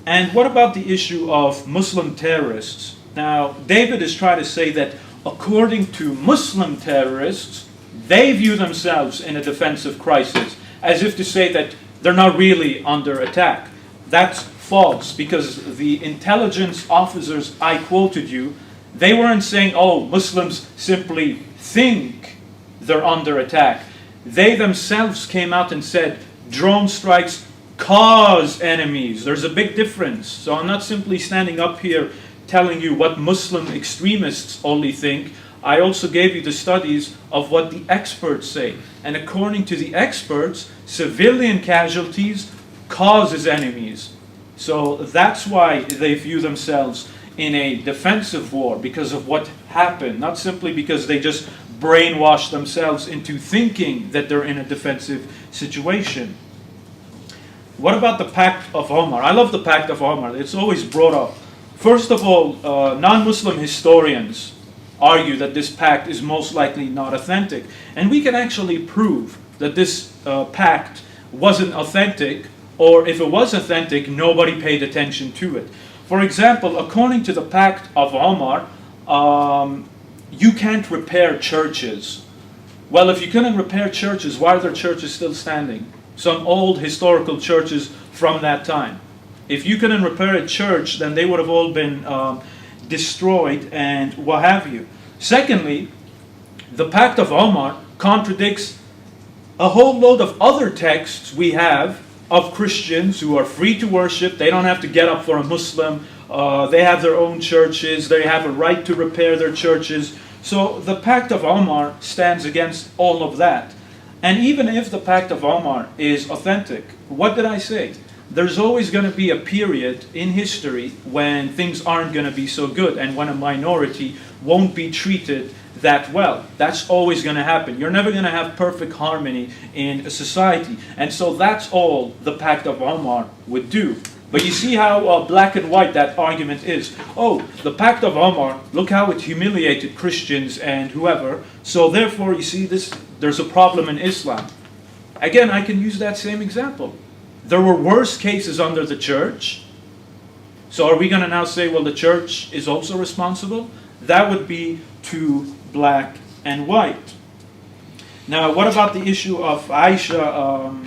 And what about the issue of Muslim terrorists? Now, David is trying to say that according to Muslim terrorists, they view themselves in a defensive crisis, as if to say that they're not really under attack. That's false, because the intelligence officers I quoted you, they weren't saying, oh, Muslims simply think they're under attack. They themselves came out and said, drone strikes cause enemies. There's a big difference. So I'm not simply standing up here telling you what Muslim extremists only think. I also gave you the studies of what the experts say. And according to the experts, civilian casualties causes enemies. So that's why they view themselves in a defensive war, because of what happened, not simply because they just brainwash themselves into thinking that they're in a defensive situation. What about the Pact of Omar? I love the Pact of Omar. It's always brought up. First of all, non-Muslim historians argue that this pact is most likely not authentic. And we can actually prove that this pact wasn't authentic, or if it was authentic, nobody paid attention to it. For example, according to the Pact of Omar, you can't repair churches. Well, if you couldn't repair churches, why are there churches still standing? Some old historical churches from that time. If you couldn't repair a church, then they would have all been destroyed and what have you. Secondly, the Pact of Omar contradicts a whole load of other texts we have of Christians who are free to worship. They don't have to get up for a Muslim. They have their own churches. They have a right to repair their churches. So the Pact of Omar stands against all of that. And even if the Pact of Omar is authentic, what did I say? There's always going to be a period in history when things aren't going to be so good and when a minority won't be treated that well. That's always going to happen. You're never going to have perfect harmony in a society. And so that's all the Pact of Omar would do. But you see how black and white that argument is. Oh, the Pact of Omar, look how it humiliated Christians and whoever. So therefore, you see, there's a problem in Islam. Again, I can use that same example. There were worse cases under the church. So are we going to now say, well, the church is also responsible? That would be too black and white. Now, what about the issue of Aisha?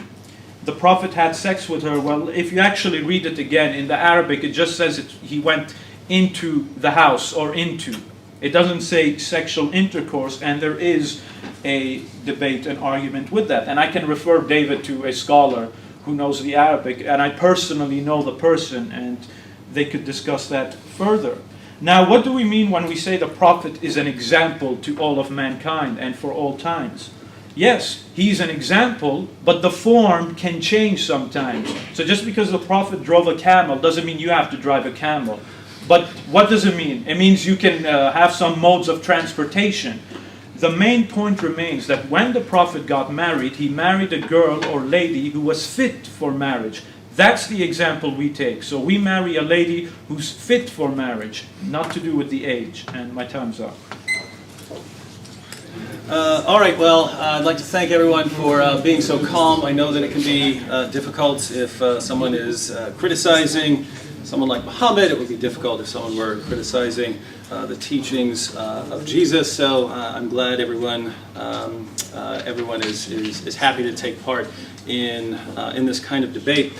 The Prophet had sex with her. Well, if you actually read it again in the Arabic, it just says he went into the house or into. It doesn't say sexual intercourse, and there is a debate and argument with that. And I can refer David to a scholar who knows the Arabic, and I personally know the person, and they could discuss that further. Now, what do we mean when we say the Prophet is an example to all of mankind and for all times? Yes, he's an example, but the form can change sometimes. So just because the Prophet drove a camel doesn't mean you have to drive a camel. But what does it mean? It means you can have some modes of transportation. The main point remains that when the Prophet got married, he married a girl or lady who was fit for marriage. That's the example we take. So we marry a lady who's fit for marriage, not to do with the age. And my time's up. All right, well, I'd like to thank everyone for being so calm. I know that it can be difficult if someone is criticizing someone like Muhammad. It would be difficult if someone were criticizing the teachings of Jesus. So I'm glad everyone is happy to take part in this kind of debate.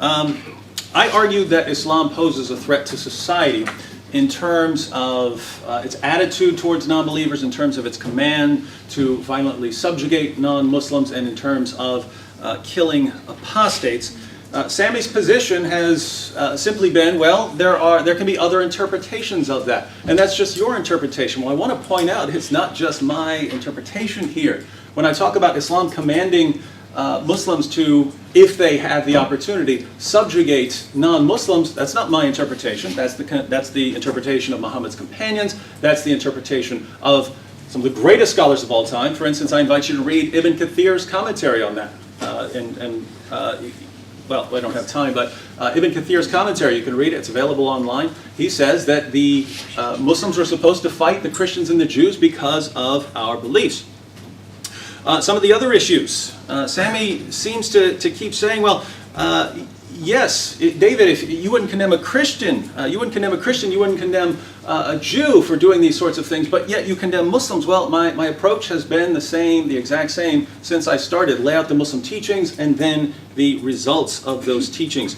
I argue that Islam poses a threat to society in terms of its attitude towards non-believers, in terms of its command to violently subjugate non-Muslims, and in terms of killing apostates. Sami's position has simply been, well, there can be other interpretations of that, and that's just your interpretation. Well, I want to point out it's not just my interpretation here. When I talk about Islam commanding Muslims to, if they have the opportunity, subjugate non-Muslims, that's not my interpretation. That's the interpretation of Muhammad's companions. That's the interpretation of some of the greatest scholars of all time. For instance, I invite you to read Ibn Kathir's commentary on that. Well, I don't have time, but Ibn Kathir's commentary, you can read it. It's available online. He says that the Muslims were supposed to fight the Christians and the Jews because of our beliefs. Some of the other issues, Sami seems to keep saying, well, yes, David, if you wouldn't condemn a Christian, you wouldn't condemn a Jew for doing these sorts of things, but yet you condemn Muslims. Well, my approach has been the exact same since I started. Lay out the Muslim teachings and then the results of those teachings.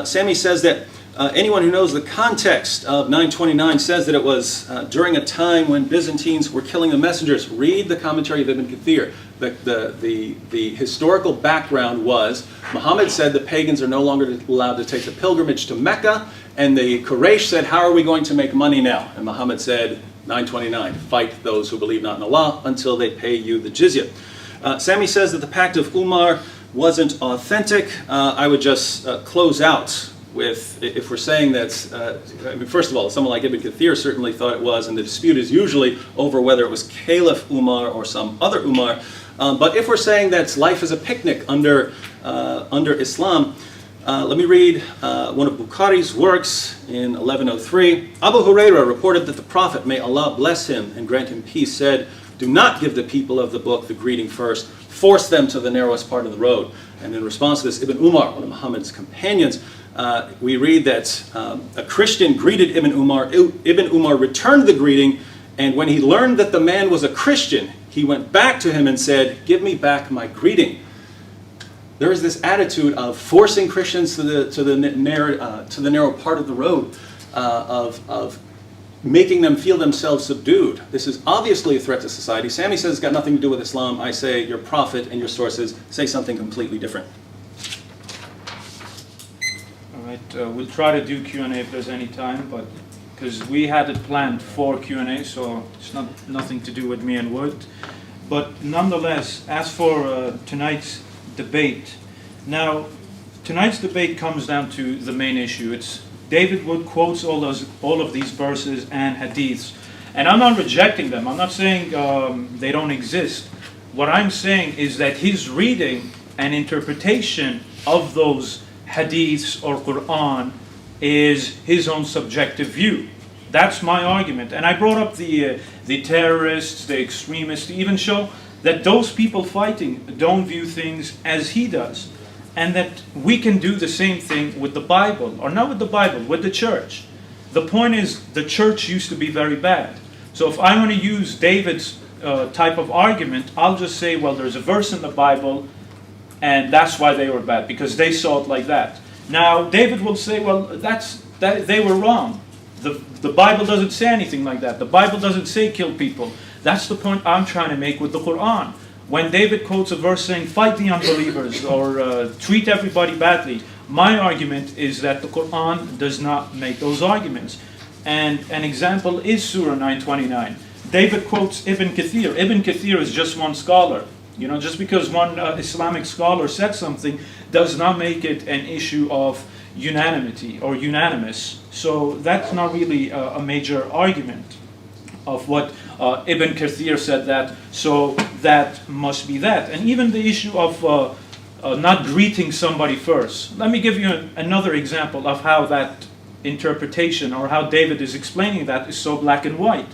Sami says that Anyone who knows the context of 929 says that it was during a time when Byzantines were killing the messengers. Read the commentary of Ibn Kathir. The historical background was Muhammad said the pagans are no longer allowed to take the pilgrimage to Mecca, and the Quraysh said, how are we going to make money now? And Muhammad said, 929, fight those who believe not in Allah until they pay you the jizya. Sami says that the Pact of Umar wasn't authentic. I would just close out with, if we're saying that, I mean, first of all, someone like Ibn Kathir certainly thought it was, and the dispute is usually over whether it was Caliph Umar or some other Umar. But if we're saying that life is a picnic under Islam, let me read one of Bukhari's works in 1103. Abu Huraira reported that the Prophet, may Allah bless him and grant him peace, said, do not give the people of the book the greeting first, force them to the narrowest part of the road. And in response to this, Ibn Umar, one of Muhammad's companions, we read that a Christian greeted Ibn Umar. Ibn Umar returned the greeting, and when he learned that the man was a Christian, he went back to him and said, give me back my greeting. There is this attitude of forcing Christians to the narrow part of the road, of making them feel themselves subdued. This is obviously a threat to society. Sami says it's got nothing to do with Islam. I say your prophet and your sources say something completely different. All right, we'll try to do Q&A if there's any time, but because we had it planned for Q&A, so it's nothing to do with me and Wood. But nonetheless, as for tonight's debate, now tonight's debate comes down to the main issue. It's David Wood quotes all of these verses and hadiths, and I'm not rejecting them. I'm not saying they don't exist. What I'm saying is that his reading and interpretation of those hadiths or Quran is his own subjective view. That's my argument. And I brought up the terrorists, the extremists, to even show that those people fighting don't view things as he does. And that we can do the same thing with the Bible, or not with the Bible, with the church. The point is, the church used to be very bad. So if I want to use David's type of argument, I'll just say, well, there's a verse in the Bible, and that's why they were bad, because they saw it like that. Now, David will say, well, they were wrong. The Bible doesn't say anything like that. The Bible doesn't say kill people. That's the point I'm trying to make with the Quran. When David quotes a verse saying, fight the unbelievers, or treat everybody badly, my argument is that the Quran does not make those arguments. And an example is Surah 929. David quotes Ibn Kathir. Ibn Kathir is just one scholar. You know, just because one Islamic scholar said something does not make it an issue of unanimity or unanimous. So that's not really a major argument of what Ibn Kathir said that, so that must be that. And even the issue of not greeting somebody first. Let me give you another example of how that interpretation, or how David is explaining that, is so black and white.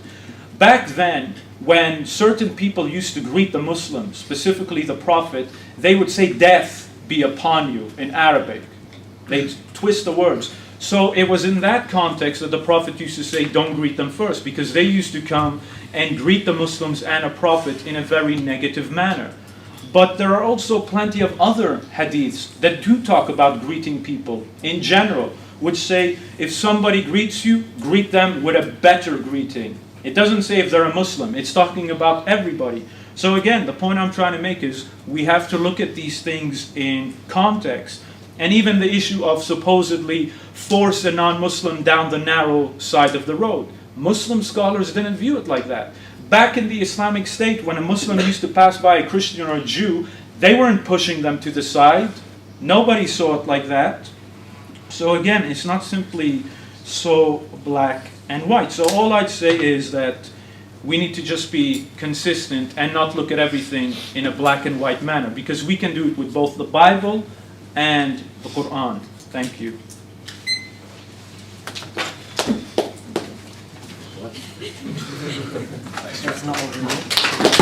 Back then, when certain people used to greet the Muslims, specifically the Prophet, they would say, death be upon you, in Arabic. They twist the words. So it was in that context that the Prophet used to say, don't greet them first, because they used to come and greet the Muslims and a Prophet in a very negative manner. But there are also plenty of other hadiths that do talk about greeting people in general, which say, if somebody greets you, greet them with a better greeting. It doesn't say if they're a Muslim, it's talking about everybody. So again, the point I'm trying to make is, we have to look at these things in context. And even the issue of supposedly force a non-Muslim down the narrow side of the road. Muslim scholars didn't view it like that. Back in the Islamic State, when a Muslim used to pass by a Christian or a Jew, they weren't pushing them to the side. Nobody saw it like that. So again, it's not simply so black and white. So all I'd say is that we need to just be consistent and not look at everything in a black and white manner, because we can do it with both the Bible and the Quran. Thank you. That's not what we want.